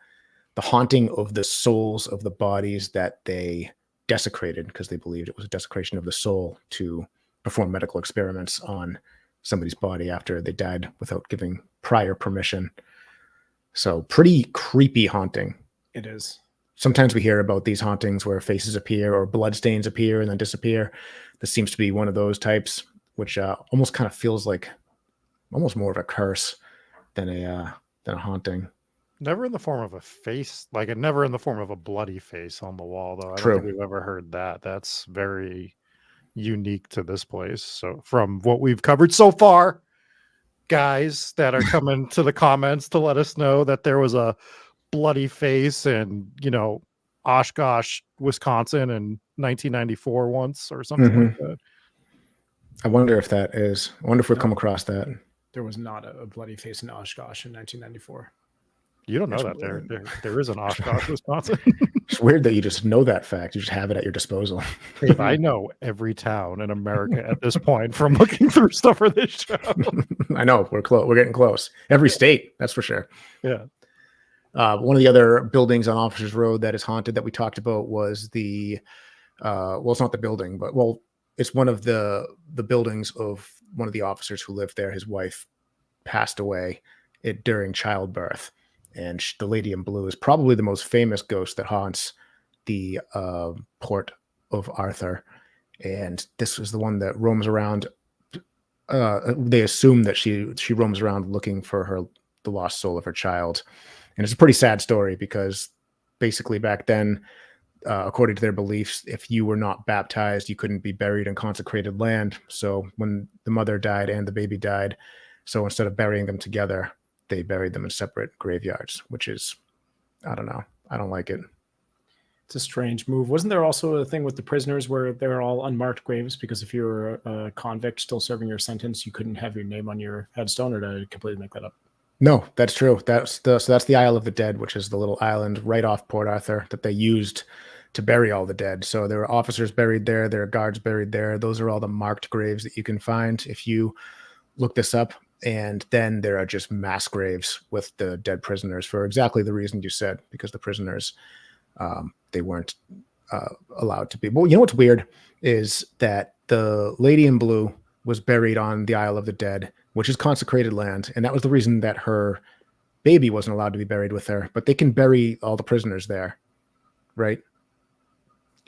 haunting of the souls of the bodies that they desecrated, because they believed it was a desecration of the soul to perform medical experiments on somebody's body after they died without giving prior permission. So pretty creepy haunting. It is. Sometimes we hear about these hauntings where faces appear or bloodstains appear and then disappear. This seems to be one of those types, which almost kind of feels like almost more of a curse than a haunting. Never in the form of a face, never in the form of a bloody face on the wall, though. I True. don't think we've ever heard that. That's very unique to this place. So from what we've covered so far, guys that are coming to the comments to let us know that there was a bloody face in, Oshkosh, Wisconsin in 1994 once or something like that. I wonder if we've come across that. There was not a bloody face in Oshkosh in 1994. You don't know that there is an Oshkosh, Wisconsin. It's weird that you just know that fact. You just have it at your disposal. Dave, I know every town in America at this point from looking through stuff for this show. I know we're close. We're getting close. Every state, that's for sure. Yeah. One of the other buildings on Officers Road that is haunted that we talked about was it's not the building, but it's one of the buildings of one of the officers who lived there. His wife passed away during childbirth, and the lady in blue is probably the most famous ghost that haunts the port of Arthur. And this is the one that roams around. They assume that she roams around looking for the lost soul of her child. And it's a pretty sad story, because basically back then, according to their beliefs, if you were not baptized, you couldn't be buried in consecrated land. So when the mother died and the baby died, so instead of burying them together, they buried them in separate graveyards, which is, I don't know. I don't like it. It's a strange move. Wasn't there also a thing with the prisoners where they're all unmarked graves, because if you were a convict still serving your sentence, you couldn't have your name on your headstone? Or did I completely make that up? No, that's true. So that's the Isle of the Dead, which is the little island right off Port Arthur that they used to bury all the dead. So there are officers buried there, there are guards buried there. Those are all the marked graves that you can find if you look this up. And then there are just mass graves with the dead prisoners for exactly the reason you said, because the prisoners, they weren't allowed to be. Well, you know what's weird is that the lady in blue was buried on the Isle of the Dead, which is consecrated land, and that was the reason that her baby wasn't allowed to be buried with her. But they can bury all the prisoners there, right?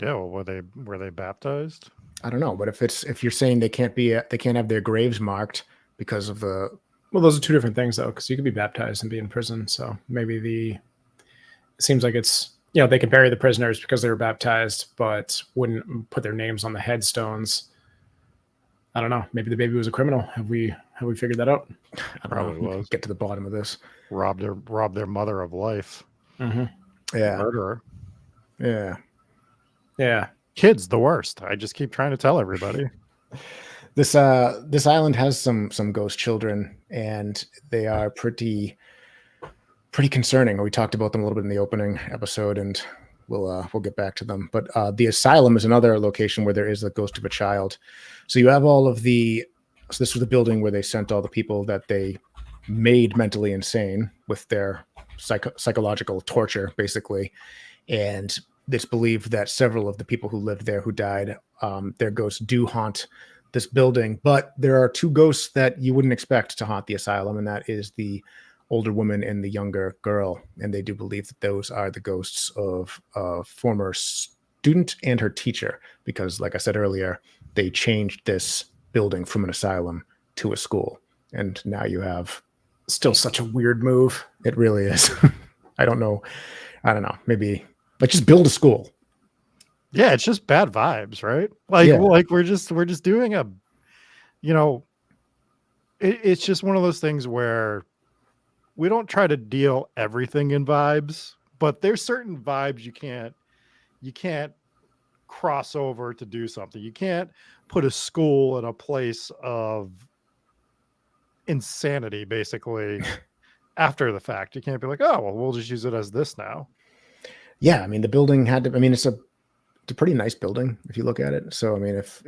Yeah, well, were they baptized? I don't know, but if you're saying they can't have their graves marked because of the Well, those are two different things, though, because you could be baptized and be in prison. So maybe it seems like it's, they could bury the prisoners because they were baptized, but wouldn't put their names on the headstones. I don't know. Maybe the baby was a criminal. Have we figured that out? I don't Probably know. was. Get to the bottom of this. Robbed their mother of life. Mm-hmm. Yeah. Murderer. Yeah. Yeah. Kids, the worst. I just keep trying to tell everybody. This island has some ghost children, and they are pretty concerning. We talked about them a little bit in the opening episode, and we'll get back to them. But the asylum is another location where there is the ghost of a child. So you have all of the. So this was the building where they sent all the people that they made mentally insane with their psychological torture, basically. And it's believed that several of the people who lived there who died, their ghosts do haunt this building. But there are two ghosts that you wouldn't expect to haunt the asylum, and that is the older woman and the younger girl. And they do believe that those are the ghosts of a former student and her teacher, because, like I said earlier, they changed this building from an asylum to a school. And now you have... Still such a weird move. It really is. I don't know. Maybe like just build a school. Yeah, it's just bad vibes, right? Like we're just doing a, it's just one of those things where we don't try to deal everything in vibes, but there's certain vibes you can't cross over to do something. You can't put a school in a place of insanity, basically. After the fact, you can't be like, oh, well, we'll just use it as this now. Yeah, I mean, the building had to. I mean, it's a pretty nice building if you look at it. So, I mean, if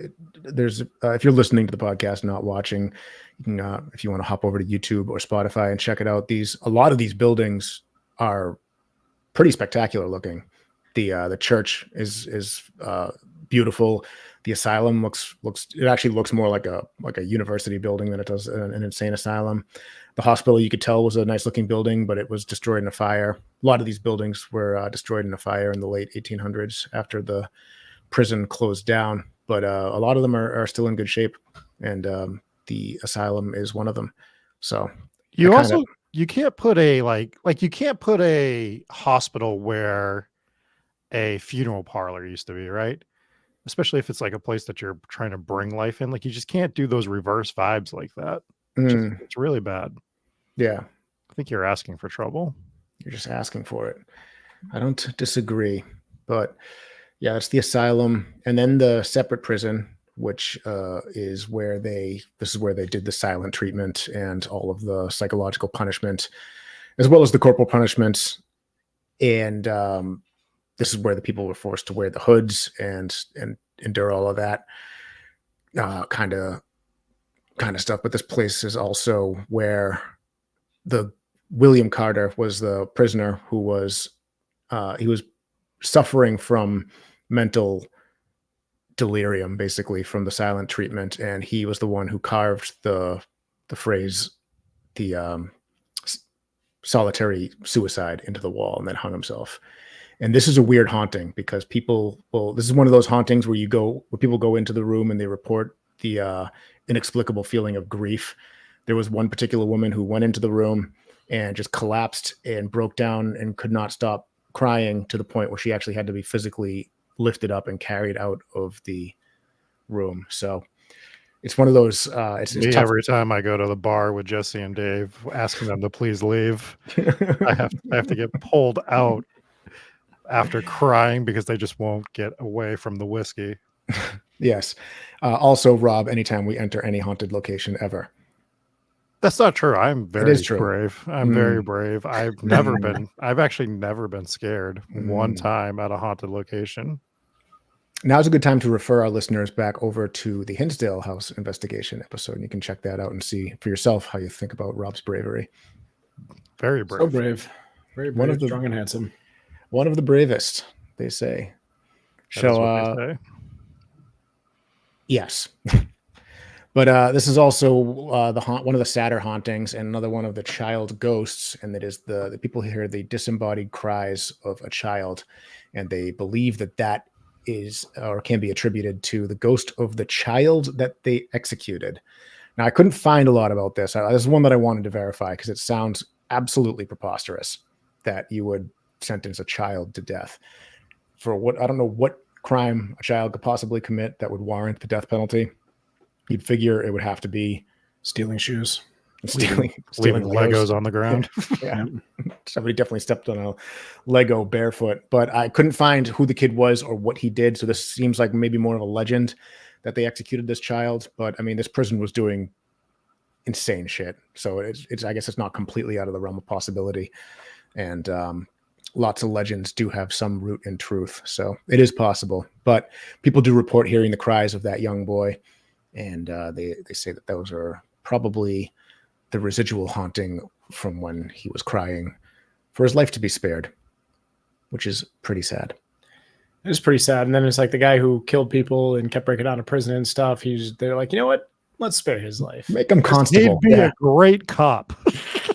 you're listening to the podcast, not watching, you can, if you want to hop over to YouTube or Spotify and check it out. A lot of these buildings are pretty spectacular looking. The church is beautiful. The asylum looks more like a university building than it does an insane asylum. The hospital, you could tell, was a nice looking building, but it was destroyed in a fire. A lot of these buildings were destroyed in a fire in the late 1800s after the prison closed down. But a lot of them are still in good shape, and the asylum is one of them. So you can't put you can't put a hospital where a funeral parlor used to be, right? Especially if it's like a place that you're trying to bring life in. Like, you just can't do those reverse vibes like that. It's really bad. Yeah. I think you're asking for trouble. You're just asking for it. I don't disagree. But yeah, it's the asylum. And then the separate prison, which is where they did the silent treatment and all of the psychological punishment, as well as the corporal punishments. And this is where the people were forced to wear the hoods and endure all of that kind of stuff. But this place is also where the William Carter was the prisoner who was he was suffering from mental delirium, basically, from the silent treatment, and he was the one who carved the phrase solitary suicide into the wall and then hung himself. And this is a weird haunting because this is one of those hauntings where people go into the room and they report the inexplicable feeling of grief. There was one particular woman who went into the room and just collapsed and broke down and could not stop crying, to the point where she actually had to be physically lifted up and carried out of the room. So it's one of those. It's tough. Every time I go to the bar with Jesse and Dave, asking them to please leave, I have to get pulled out after crying because they just won't get away from the whiskey. Yes. Also, Rob, anytime we enter any haunted location ever, That's not true. I'm very is true. brave. I'm very brave. I've actually never been scared one time at a haunted location. Now's a good time to refer our listeners back over to the Hinsdale House investigation episode. And you can check that out and see for yourself how you think about Rob's bravery. Very brave. So brave. Very brave, strong and handsome. One of the bravest, they say. That is what they say. Yes. But this is also one of the sadder hauntings and another one of the child ghosts. And that is the people hear the disembodied cries of a child. And they believe that is or can be attributed to the ghost of the child that they executed. Now, I couldn't find a lot about this. This is one that I wanted to verify because it sounds absolutely preposterous that you would sentence a child to death for I don't know what crime a child could possibly commit that would warrant the death penalty. You'd figure it would have to be stealing shoes, stealing Legos on the ground. Yeah. Somebody definitely stepped on a Lego barefoot, but I couldn't find who the kid was or what he did. So this seems like maybe more of a legend that they executed this child. But I mean, this prison was doing insane shit. So it's I guess it's not completely out of the realm of possibility. And lots of legends do have some root in truth. So it is possible. But people do report hearing the cries of that young boy. And they say that those are probably the residual haunting from when he was crying for his life to be spared, which is pretty sad. It is pretty sad. And then it's like the guy who killed people and kept breaking out of prison and stuff. They're like, you know what? Let's spare his life. Make him constable. He'd be a great cop.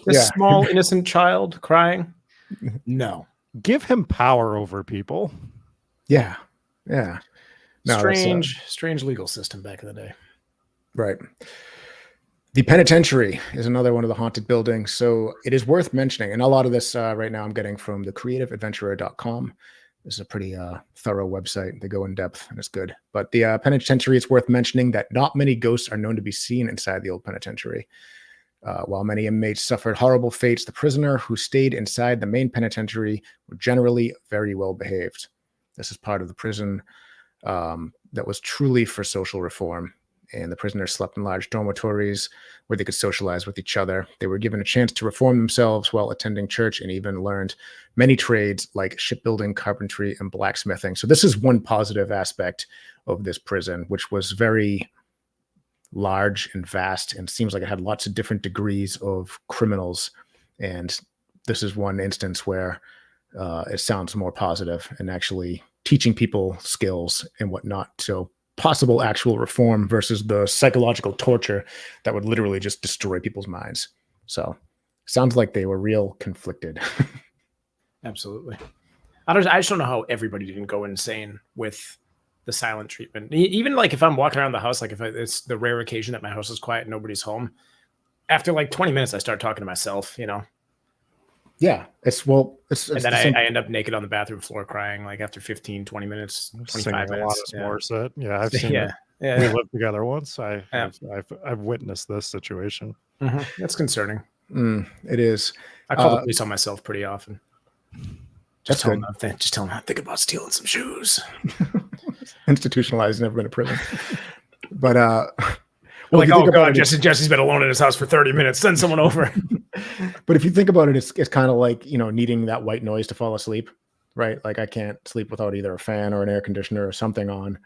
This small innocent child crying. No. Give him power over people. Yeah. Yeah. No, strange legal system back in the day. Right. The penitentiary is another one of the haunted buildings. So it is worth mentioning. And a lot of this right now I'm getting from thecreativeadventurer.com. This is a pretty thorough website. They go in depth and it's good. But the penitentiary, it's worth mentioning that not many ghosts are known to be seen inside the old penitentiary. While many inmates suffered horrible fates, the prisoner who stayed inside the main penitentiary were generally very well behaved. This is part of the prison that was truly for social reform. And the prisoners slept in large dormitories where they could socialize with each other. They were given a chance to reform themselves while attending church and even learned many trades like shipbuilding, carpentry, and blacksmithing. So this is one positive aspect of this prison, which was very large and vast and seems like it had lots of different degrees of criminals. And this is one instance where it sounds more positive and actually teaching people skills and whatnot. So possible actual reform versus the psychological torture that would literally just destroy people's minds. So sounds like they were real conflicted. Absolutely. I just don't know how everybody didn't go insane with the silent treatment. Even like if I'm walking around the house, like if it's the rare occasion that my house is quiet and nobody's home, after like 20 minutes, I start talking to myself, you know? Yeah. And then I end up naked on the bathroom floor crying like after 15, 20 minutes, 25 minutes. A lot of Morissette. Yeah. I've seen it. Yeah. We lived together once. I've witnessed this situation. Mm-hmm. That's concerning. It is. I call the police on myself pretty often. Just tell them I'm thinking about stealing some shoes. Institutionalized, never been to prison. But like, oh God, Jesse's been alone in his house for 30 minutes. Send someone over. But if you think about it, it's kind of like, you know, needing that white noise to fall asleep, right? Like I can't sleep without either a fan or an air conditioner or something on,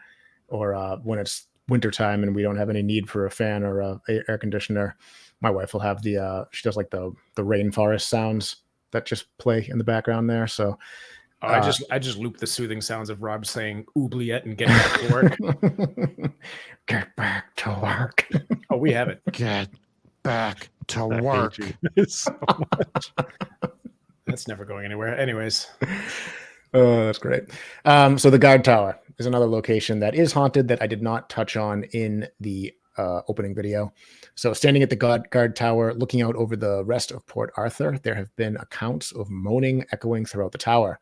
or when it's wintertime and we don't have any need for a fan or a air conditioner, my wife will have she does like the rainforest sounds that just play in the background there. So I just loop the soothing sounds of Rob saying oubliette and getting back to work. Get back to work. Oh, we have it. Get back to work. So much. That's never going anywhere. Anyways. Oh, that's great. So the guard tower is another location that is haunted that I did not touch on in the opening video. So standing at the guard tower, looking out over the rest of Port Arthur, there have been accounts of moaning echoing throughout the tower.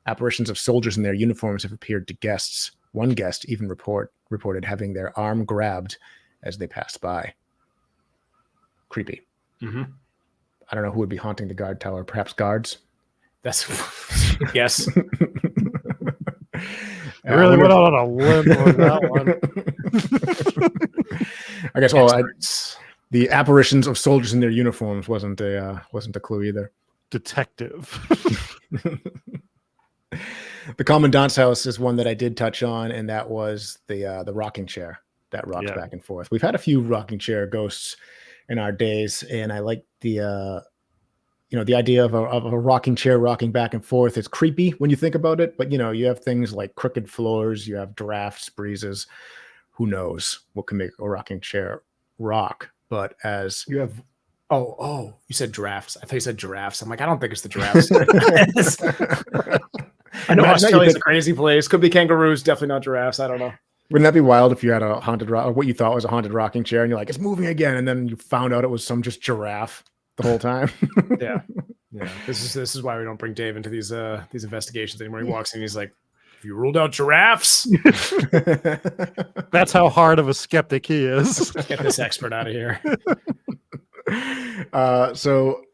Apparitions of soldiers in their uniforms have appeared to guests. One guest even reported having their arm grabbed as they passed by. Creepy. Mm-hmm. I don't know who would be haunting the guard tower. Perhaps guards? That's yes. I really went out on a limb on that one. I guess. The apparitions of soldiers in their uniforms wasn't a clue either. Detective. The Commandant's house is one that I did touch on, and that was the rocking chair that rocked back and forth. We've had a few rocking chair ghosts in our days, and I like the the idea of a rocking chair rocking back and forth. It's creepy when you think about it, but you have things like crooked floors, you have drafts, breezes. Who knows what can make a rocking chair rock? But as You have you said drafts. I thought you said giraffes. I'm like, I don't think it's the giraffes. I know Australia's a crazy place. Could be kangaroos, definitely not giraffes. I don't know. Wouldn't that be wild if you had a haunted what you thought was a haunted rocking chair, and you're like, it's moving again, and then you found out it was some just giraffe the whole time? Yeah. This is why we don't bring Dave into these investigations anymore. He walks in, he's like, "Have you ruled out giraffes?" That's how hard of a skeptic he is. Get this expert out of here. So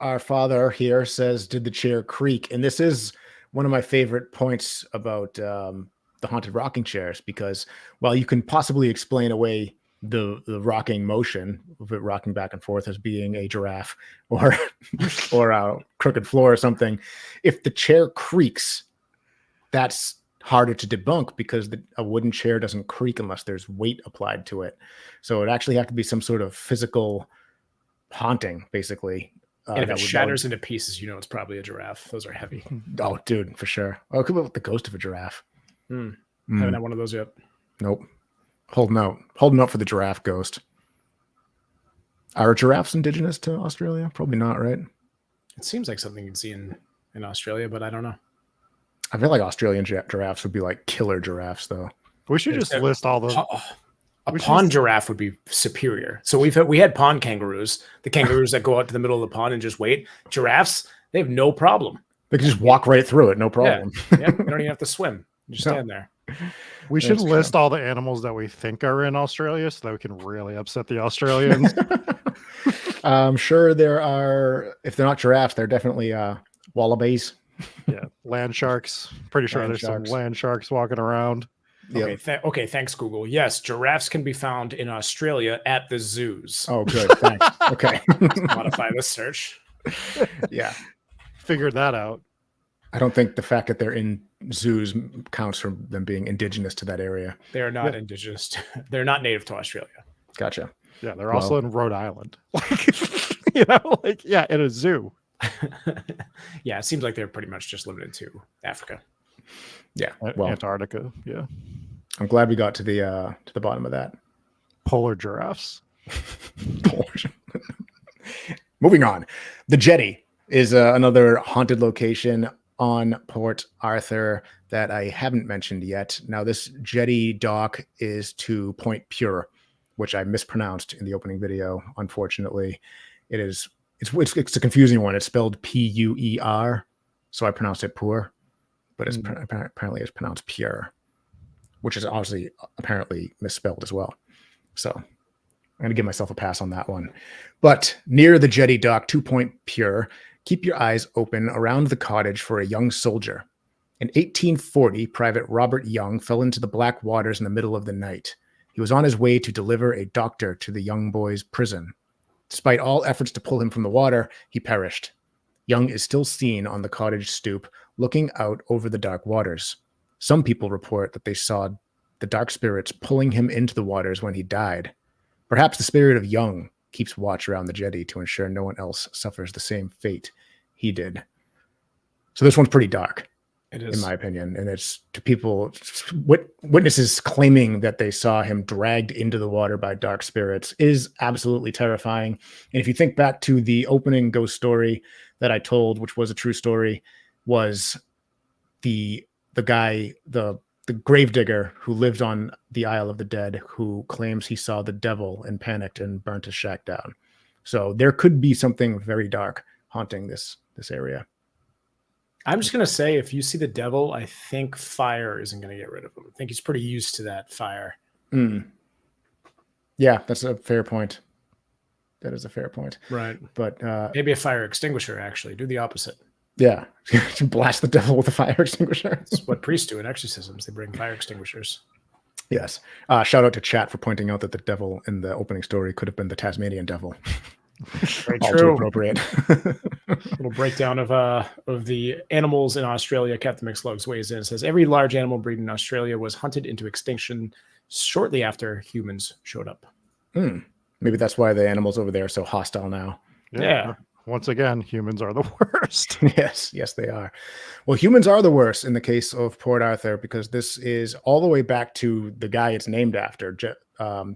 our father here says, "Did the chair creak?" And this is one of my favorite points about the haunted rocking chairs, because while you can possibly explain away the rocking motion of it rocking back and forth as being a giraffe or a crooked floor or something, if the chair creaks, that's harder to debunk because a wooden chair doesn't creak unless there's weight applied to it. So it actually have to be some sort of physical haunting, basically. And if it shatters into pieces, it's probably a giraffe. Those are heavy. Oh, dude, for sure. Oh, it could be with the ghost of a giraffe. Haven't had one of those yet. Nope. Holding out for the giraffe ghost. Are giraffes indigenous to Australia? Probably not, right? It seems like something you'd see in Australia, but I don't know. I feel like Australian giraffes would be like killer giraffes, though. We should just list all the. A pond giraffe would be superior. So we had pond kangaroos, the kangaroos that go out to the middle of the pond and just wait. Giraffes, they have no problem. They can just walk right through it, no problem. Yeah, you don't even have to swim. You just stand there. We should list all the animals that we think are in Australia so that we can really upset the Australians. I'm sure there are, if they're not giraffes, they're definitely wallabies. Yeah, land sharks. Pretty sure there's some land sharks walking around. Okay, thanks, Google. Yes, giraffes can be found in Australia at the zoos. Oh, good. Thanks. Okay. Modify this search. Yeah. Figured that out. I don't think the fact that they're in zoos counts for them being indigenous to that area. They are not indigenous. They're not native to Australia. Gotcha. Yeah, they're also in Rhode Island. In a zoo. Yeah, it seems like they're pretty much just limited to Africa. Yeah, Antarctica. Yeah, I'm glad we got to the bottom of that. Polar giraffes. Moving on, the jetty is another haunted location on Port Arthur that I haven't mentioned yet. Now, this jetty dock is to Point Pure, which I mispronounced in the opening video. Unfortunately, it's a confusing one. It's spelled P-U-E-R, so I pronounced it poor, but apparently it's pronounced pure, which is obviously apparently misspelled as well. So I'm going to give myself a pass on that one. But near the jetty dock, 2 Point Pure, keep your eyes open around the cottage for a young soldier. In 1840, Private Robert Young fell into the black waters in the middle of the night. He was on his way to deliver a doctor to the young boy's prison. Despite all efforts to pull him from the water, he perished. Young is still seen on the cottage stoop, looking out over the dark waters. Some people report that they saw the dark spirits pulling him into the waters when he died. Perhaps the spirit of Young keeps watch around the jetty to ensure no one else suffers the same fate he did. So this one's pretty dark. It is, in my opinion, and it's to people, witnesses claiming that they saw him dragged into the water by dark spirits is absolutely terrifying. And if you think back to the opening ghost story that I told, which was a true story, was the guy, the gravedigger who lived on the Isle of the Dead, who claims he saw the devil and panicked and burnt his shack down. So there could be something very dark haunting this area. I'm just going to say, if you see the devil, I think fire isn't going to get rid of him. I think he's pretty used to that fire. Yeah, that's a fair point. That is a fair point. Right. But maybe a fire extinguisher, actually. Do the opposite. Yeah. Blast the devil with a fire extinguisher. That's what priests do in exorcisms. They bring fire extinguishers. Yes. Shout out to chat for pointing out that the devil in the opening story could have been the Tasmanian devil. Very All too true. appropriate. Little breakdown of the animals in Australia. Captain McSlugs weighs in and says every large animal breed in Australia was hunted into extinction shortly after humans showed up. Maybe that's why the animals over there are so hostile now. Yeah. Once again, humans are the worst. Yes, they are. Well, humans are the worst in the case of Port Arthur because this is all the way back to the guy it's named after,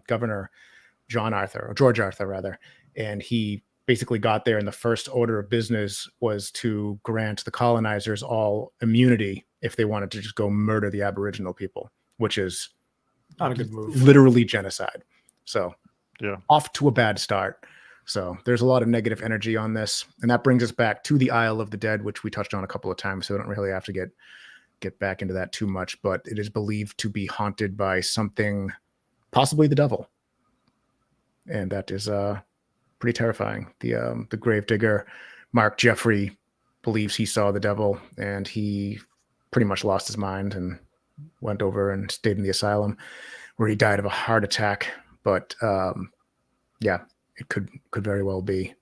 Governor John Arthur, or George Arthur, rather. And he basically got there, and the first order of business was to grant the colonizers all immunity if they wanted to just go murder the Aboriginal people, which is Not a good move. literally genocide. So, Yeah. off to a bad start. So there's a lot of negative energy on this, and that brings us back to the Isle of the Dead, which we touched on a couple of times. So I don't really have to get back into that too much. But it is believed to be haunted by something, possibly the devil, and that is pretty terrifying. The gravedigger Mark Jeffrey believes he saw the devil, and he pretty much lost his mind and went over and stayed in the asylum, where he died of a heart attack. But yeah. It could very well be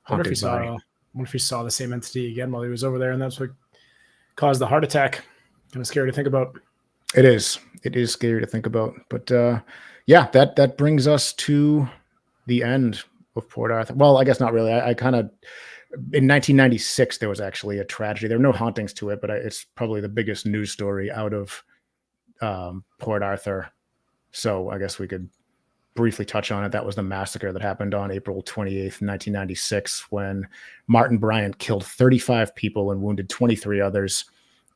haunted by. What if he saw the same entity again while he was over there, and that's what caused the heart attack? Kind of scary to think about. It is scary to think about. But yeah, that brings us to the end of Port Arthur. Well, I guess not really. I kind of in 1996 there was actually a tragedy. There were no hauntings to it, but it's probably the biggest news story out of Port Arthur. So I guess we could briefly touch on it. That was the massacre that happened on April 28th, 1996, when Martin Bryant killed 35 people and wounded 23 others.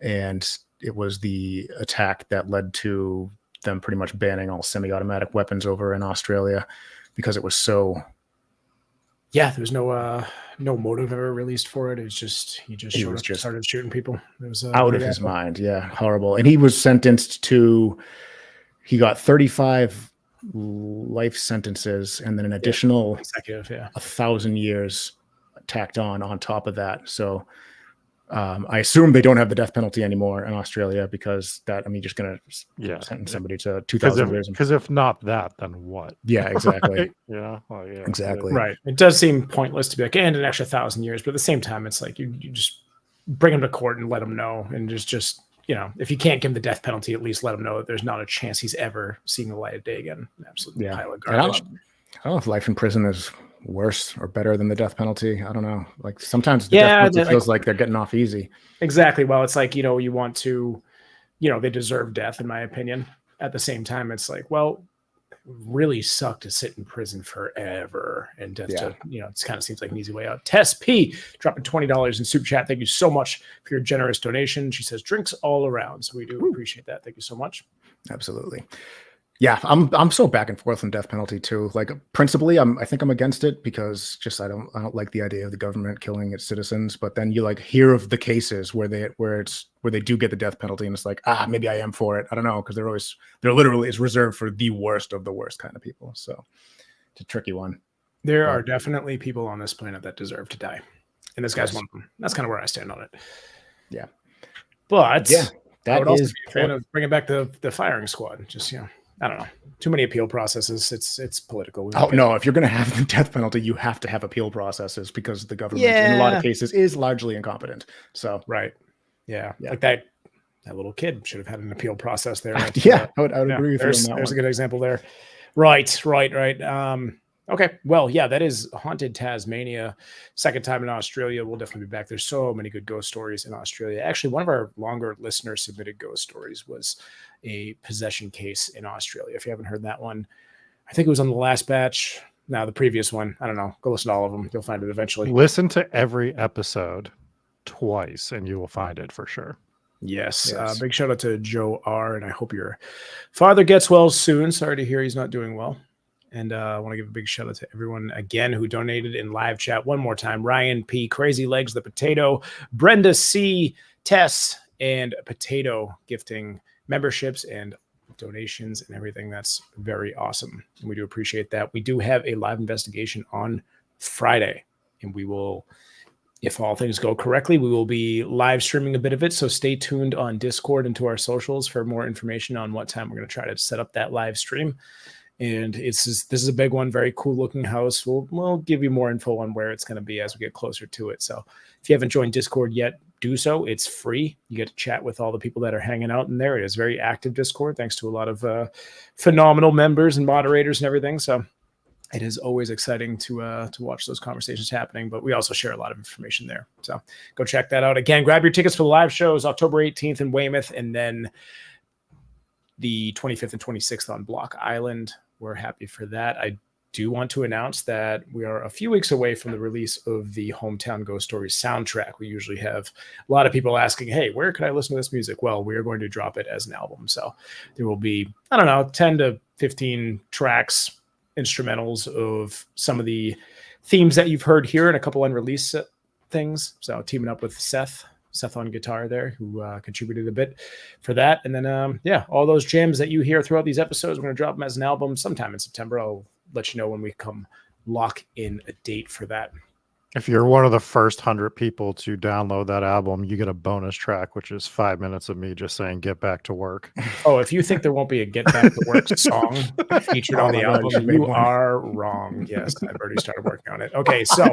And it was the attack that led to them pretty much banning all semi-automatic weapons over in Australia because it was so... Yeah, there was no motive ever released for it. It was just he just showed up and started shooting people. It was out of his mind. Yeah, horrible. And he was sentenced to... He got 35 life sentences and then an additional 1,000 years tacked on top of that. So I assume they don't have the death penalty anymore in Australia because that, I mean, just going to sentence somebody to 2,000 years. Because if not that, then what? Yeah, exactly. Right? Yeah. Well, yeah. Exactly. Right. It does seem pointless to be like, and an extra 1,000 years, but at the same time, it's like you just bring them to court and let them know, and just if you can't give him the death penalty, at least let him know that there's not a chance he's ever seeing the light of day again. Absolutely pile of garbage. I don't know if life in prison is worse or better than the death penalty. I don't know. Like sometimes the death penalty feels like they're getting off easy. Exactly. Well, it's like, you want to, they deserve death, in my opinion. At the same time, it's like, well, really suck to sit in prison forever and death to, it kind of seems like an easy way out. Tess P dropping $20 in super chat. Thank you so much for your generous donation. She says drinks all around. So we do appreciate that. Thank you so much. Absolutely. Yeah, I'm so back and forth on death penalty too. Like principally, I think I'm against it because just I don't like the idea of the government killing its citizens. But then you hear of the cases where they do get the death penalty, and it's like maybe I am for it. I don't know, because they're literally is reserved for the worst of the worst kind of people. So it's a tricky one. There are definitely people on this planet that deserve to die, and this guy's one of them. That's kind of where I stand on it. Yeah, but that I would also is be a fan of bringing back the firing squad. Just I don't know. Too many appeal processes. It's political. No, if you're going to have the death penalty, you have to have appeal processes because the government, in a lot of cases, is largely incompetent. So right, yeah. Like that little kid should have had an appeal process there. I would agree with you on that. There's a good example there. Right. Okay. Well, yeah, that is Haunted Tasmania. Second time in Australia. We'll definitely be back. There's so many good ghost stories in Australia. Actually, one of our longer listener submitted ghost stories was a possession case in Australia. If you haven't heard that one, I think it was on the last batch. No, the previous one. I don't know. Go listen to all of them. You'll find it eventually. Listen to every episode twice and you will find it for sure. Yes. Big shout out to Joe R. And I hope your father gets well soon. Sorry to hear he's not doing well. And I want to give a big shout out to everyone again who donated in live chat one more time. Ryan P, Crazy Legs, the Potato, Brenda C, Tess, and Potato gifting memberships and donations and everything. That's very awesome. And we do appreciate that. We do have a live investigation on Friday, and we will if all things go correctly, we will be live streaming a bit of it. So stay tuned on Discord and to our socials for more information on what time we're going to try to set up that live stream. And this is a big one, very cool looking house. We'll give you more info on where it's going to be as we get closer to it. So if you haven't joined Discord yet, do so. It's free. You get to chat with all the people that are hanging out in there. It is very active Discord, thanks to a lot of phenomenal members and moderators and everything. So it is always exciting to watch those conversations happening, but we also share a lot of information there. So go check that out. Again, grab your tickets for the live shows October 18th in Weymouth, and then the 25th and 26th on Block Island. We're happy for that. I do want to announce that we are a few weeks away from the release of the Hometown Ghost Stories soundtrack. We usually have a lot of people asking, hey, where can I listen to this music? Well, we are going to drop it as an album. So there will be, 10 to 15 tracks, instrumentals of some of the themes that you've heard here and a couple unreleased things. So teaming up with Seth on guitar there, who contributed a bit for that. And then, all those jams that you hear throughout these episodes, we're going to drop them as an album sometime in September. I'll let you know when we come lock in a date for that. If you're one of the first 100 people to download that album, you get a bonus track, which is 5 minutes of me just saying, get back to work. Oh, if you think there won't be a Get Back to Work song featured on the album, you are wrong. Yes, I've already started working on it. Okay, so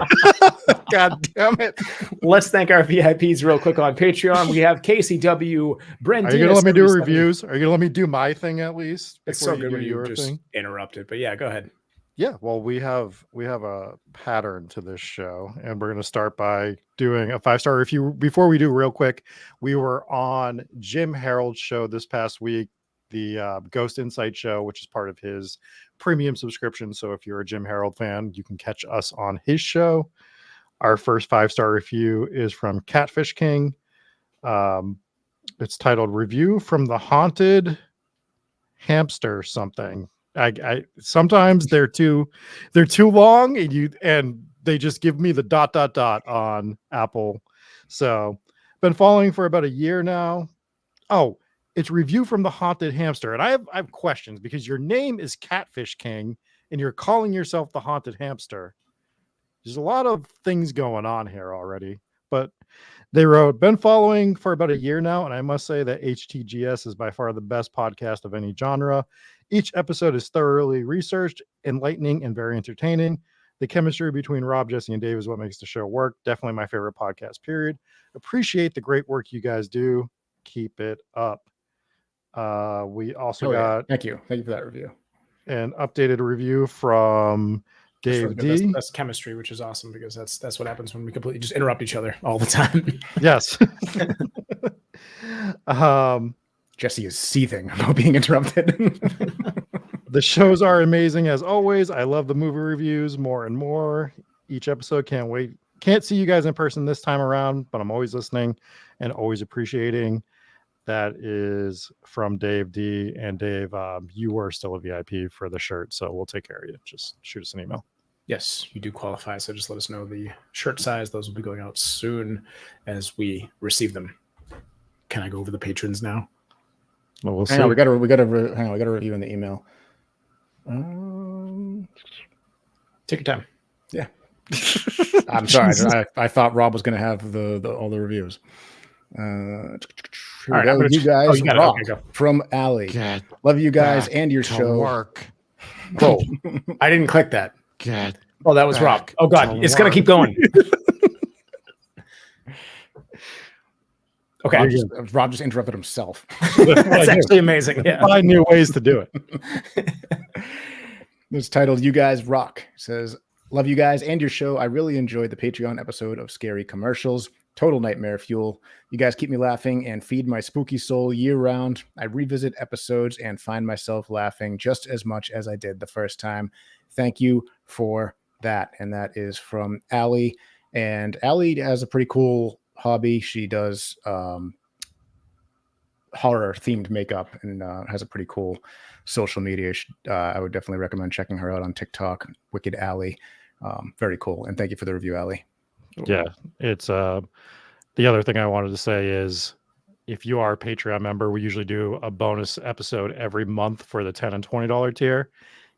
God damn it. Let's thank our VIPs real quick on Patreon. We have Casey W. Brent. Are you going to let me do reviews? Are you going to let me do my thing at least? It's so good when you just interrupt it. But yeah, go ahead. Yeah, well, we have a pattern to this show, and we're going to start by doing a 5-star review. Before we do, real quick, we were on Jim Harold's show this past week, the Ghost Insight show, which is part of his premium subscription. So if you're a Jim Harold fan, you can catch us on his show. Our first 5-star review is from Catfish King. It's titled "Review from the Haunted Hamster Something." I sometimes they're too long, and they just give me the ... on Apple. So been following for about a year now. Oh, it's Review from the Haunted Hamster, and I have questions because your name is Catfish King and you're calling yourself the Haunted Hamster. There's a lot of things going on here already, but they wrote, been following for about a year now, and I must say that HTGS is by far the best podcast of any genre. Each episode is thoroughly researched, enlightening, and very entertaining. The chemistry between Rob, Jesse, and Dave is what makes the show work. Definitely my favorite podcast, period. Appreciate the great work you guys do. Keep it up. We also got... Thank you for that review. An updated review from Dave D. That's chemistry, which is awesome because that's what happens when we completely just interrupt each other all the time. Yes. Jesse is seething about being interrupted. The shows are amazing as always. I love the movie reviews more and more. Each episode, can't wait. Can't see you guys in person this time around, but I'm always listening and always appreciating. That is from Dave D. And Dave, you were still a VIP for the shirt, so we'll take care of you. Just shoot us an email. Yes, you do qualify, so just let us know the shirt size. Those will be going out soon as we receive them. Can I go over the patrons now? Well, we'll see. Hang on, we got a review in the email. Take your time. Yeah. I'm sorry. I thought Rob was going to have all the reviews. Here we right, go. You guys, you got rock, it. Okay, go. From Allie. Get love you guys and your show. Work. Whoa, I didn't click that. Get Oh, that was Rob. Oh God, it's gonna keep going. Okay, Rob just interrupted himself. That's actually amazing. Yeah, I knew ways to do it. It's titled "You Guys Rock." It says, "Love you guys and your show. I really enjoyed the Patreon episode of Scary Commercials. Total nightmare fuel. You guys keep me laughing and feed my spooky soul year round. I revisit episodes and find myself laughing just as much as I did the first time. Thank you for that." And that is from Allie. And Allie has a pretty cool hobby. She does horror themed makeup and has a pretty cool social media. I would definitely recommend checking her out on TikTok. Wicked Allie. Very cool. And thank you for the review, Allie. Yeah, it's the other thing I wanted to say is if you are a Patreon member, we usually do a bonus episode every month for the $10 and $20 tier.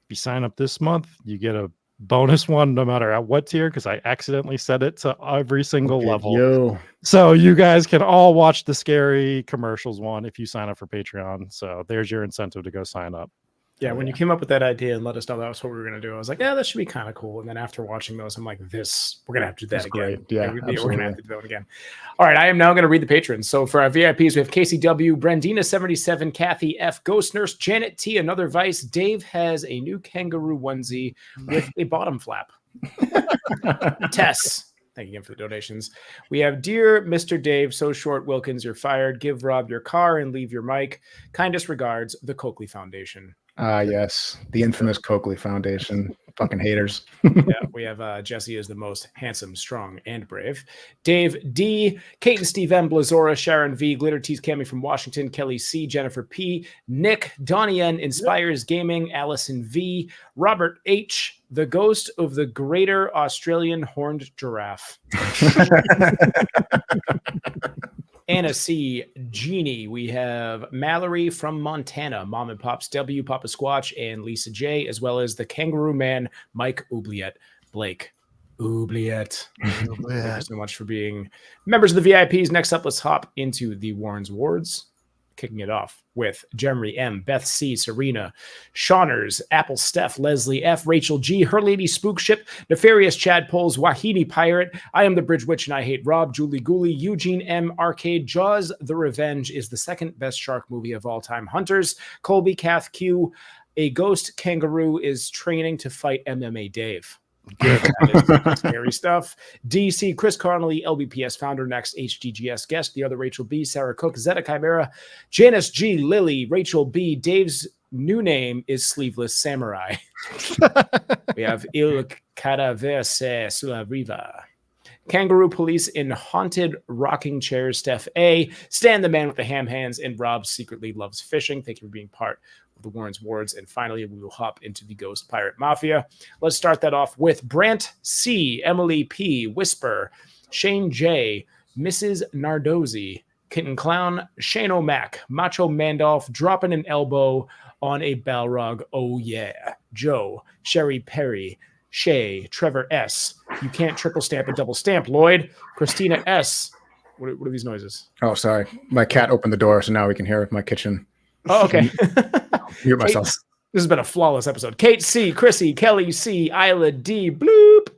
If you sign up this month, you get a bonus one no matter at what tier, because I accidentally set it to every single level. Yo. So you guys can all watch the scary commercials one if you sign up for Patreon. So there's your incentive to go sign up. Yeah, when you came up with that idea and let us know that was what we were going to do, I was like, yeah, that should be kind of cool. And then after watching those, I'm like, we're going to have to do that That's again. great. Yeah, we're going to absolutely. have to do that one again. All right, I am now going to read the patrons. So for our VIPs, we have KCW, Brandina77, Kathy F, Ghost Nurse, Janet T, Another Vice. Dave has a new kangaroo onesie with a bottom flap. Tess. Thank you again for the donations. We have Dear Mr. Dave, so short, Wilkins, you're fired. Give Rob your car and leave your mic. Kindest regards, the Coakley Foundation. Yes. The infamous Coakley Foundation. Fucking haters. Yeah, we have Jesse is the most handsome, strong, and brave. Dave D, Kate and Steve M, Blazora, Sharon V, Glitter Tees, Cami from Washington, Kelly C, Jennifer P, Nick, Donnie N, Inspires Gaming, Allison V, Robert H, the ghost of the greater Australian horned giraffe. Anna C, Jeannie. We have Mallory from Montana, Mom and Pops W, Papa Squatch, and Lisa J, as well as the Kangaroo Man, Mike Oubliette, Blake Oubliette. Thank you so much for being members of the VIPs. Next up, let's hop into the Warren's Wards. Kicking it off with Jeremy M, Beth C, Serena, Shawners, Apple Steph, Leslie F, Rachel G, Her Lady Spook Ship, Nefarious Chad Poles, Wahidi Pirate, I Am the Bridge Witch and I Hate Rob, Julie Gooley, Eugene M, Arcade, Jaws the Revenge is the second best shark movie of all time, Hunters, Colby Kath Q, a ghost kangaroo is training to fight MMA Dave. Good. That is scary stuff. DC, Chris Connolly, LBPS founder, next HDGS guest, the other Rachel B, Sarah Cook, Zeta Chimera, Janice G, Lily, Rachel B, Dave's new name is Sleeveless Samurai. We have Il Caravese sulla Riva. Kangaroo Police in Haunted Rocking Chairs, Steph A, Stan the Man with the Ham Hands, and Rob secretly loves fishing. Thank you for being part of the Warren's Wards. And finally, we will hop into the Ghost Pirate Mafia. Let's start that off with Brant C, Emily P, Whisper, Shane J, Mrs. Nardozzi, Kitten Clown, Shane O'Mac, Macho Mandolph, dropping an elbow on a Balrog. Oh yeah. Joe, Sherry Perry, Shay, Trevor S. You can't triple stamp and double stamp, Lloyd. Christina S. What are these noises? Oh, sorry. My cat opened the door, so now we can hear my kitchen. Oh, okay. Mute myself. This has been a flawless episode. Kate C, Chrissy, Kelly C, Isla D, bloop,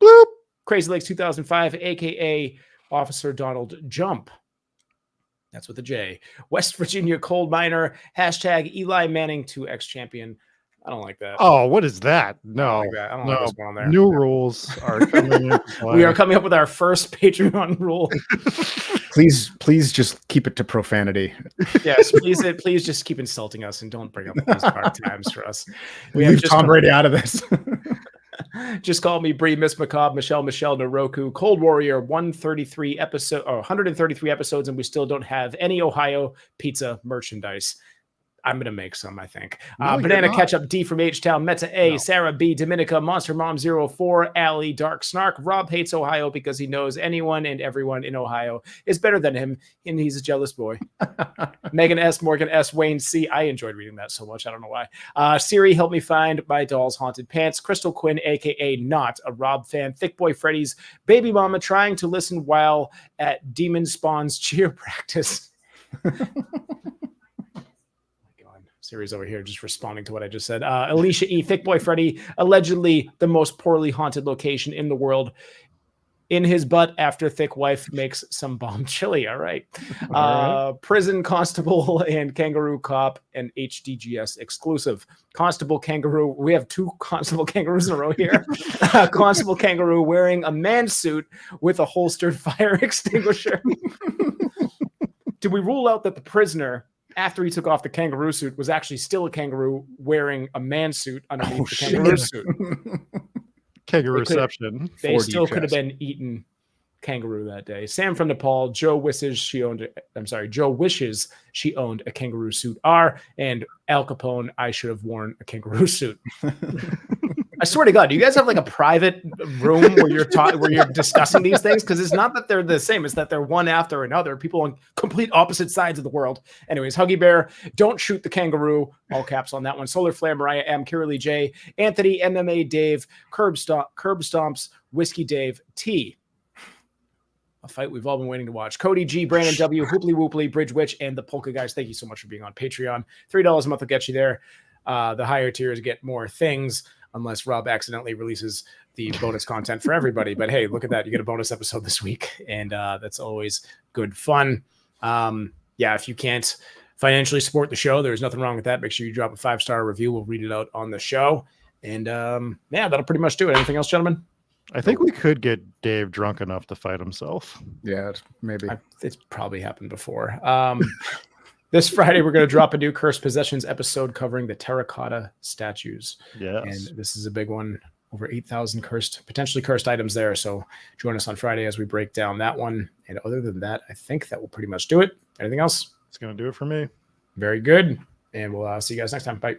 bloop. Crazy Lakes 2005, aka Officer Donald Jump. That's with a J. West Virginia Coal Miner, hashtag Eli Manning 2X champion. I don't like that. Oh, what is that? No, I don't like what's going on there. New rules are coming into play. We are coming up with our first Patreon rule. Please just keep it to profanity. Yes, please just keep insulting us and don't bring up these hard times for us. We have Leave Tom Brady out of this. Just call me Bree, Miss Macabre, Michelle, Naroku, Cold Warrior, 133 episodes, and we still don't have any Ohio pizza merchandise. I'm going to make some, I think. Banana Ketchup, D from H-Town, Meta A, Sarah B, Dominica, Monster Mom 04, Allie, Dark Snark. Rob hates Ohio because he knows anyone and everyone in Ohio is better than him, and he's a jealous boy. Megan S, Morgan S, Wayne C. I enjoyed reading that so much. I don't know why. Siri, help me find my doll's haunted pants. Crystal Quinn, a.k.a. not a Rob fan. Thick Boy Freddy's baby mama trying to listen while at Demon Spawn's cheer practice. Series over here just responding to what I just said. Alicia E, Thick Boy Freddy, allegedly the most poorly haunted location in the world. In his butt after Thick Wife makes some bomb chili. All right. Prison Constable and Kangaroo Cop and HDGS exclusive. Constable Kangaroo. We have two Constable Kangaroos in a row here. Constable Kangaroo wearing a man suit with a holstered fire extinguisher. Did we rule out that the prisoner, after he took off the kangaroo suit, was actually still a kangaroo wearing a man suit underneath the kangaroo suit? Kangaroo reception. They still could have been eating kangaroo that day. Sam from Nepal. Joe wishes she owned a kangaroo suit. R and Al Capone. I should have worn a kangaroo suit. I swear to God, do you guys have like a private room where you're discussing these things? Because it's not that they're the same; it's that they're one after another. People on complete opposite sides of the world. Anyways, Huggy Bear, don't shoot the kangaroo. All caps on that one. Solar Flare, Mariah M, Kiralee J, Anthony, MMA Dave, Curb Stomps, Whiskey Dave T. A fight we've all been waiting to watch. Cody G, Brandon W, Hooply Whooply, Bridge Witch, and the Polka Guys. Thank you so much for being on Patreon. $3 a month will get you there. The higher tiers get more things, unless Rob accidentally releases the bonus content for everybody. But hey, look at that. You get a bonus episode this week, and that's always good fun. If you can't financially support the show, there's nothing wrong with that. Make sure you drop a 5-star review. We'll read it out on the show. And that'll pretty much do it. Anything else, gentlemen? I think we could get Dave drunk enough to fight himself. Yeah, maybe. It's probably happened before. This Friday, we're going to drop a new Cursed Possessions episode covering the terracotta statues. Yes. And this is a big one. Over 8,000 potentially cursed items there. So join us on Friday as we break down that one. And other than that, I think that will pretty much do it. Anything else? It's going to do it for me. Very good. And we'll see you guys next time. Bye.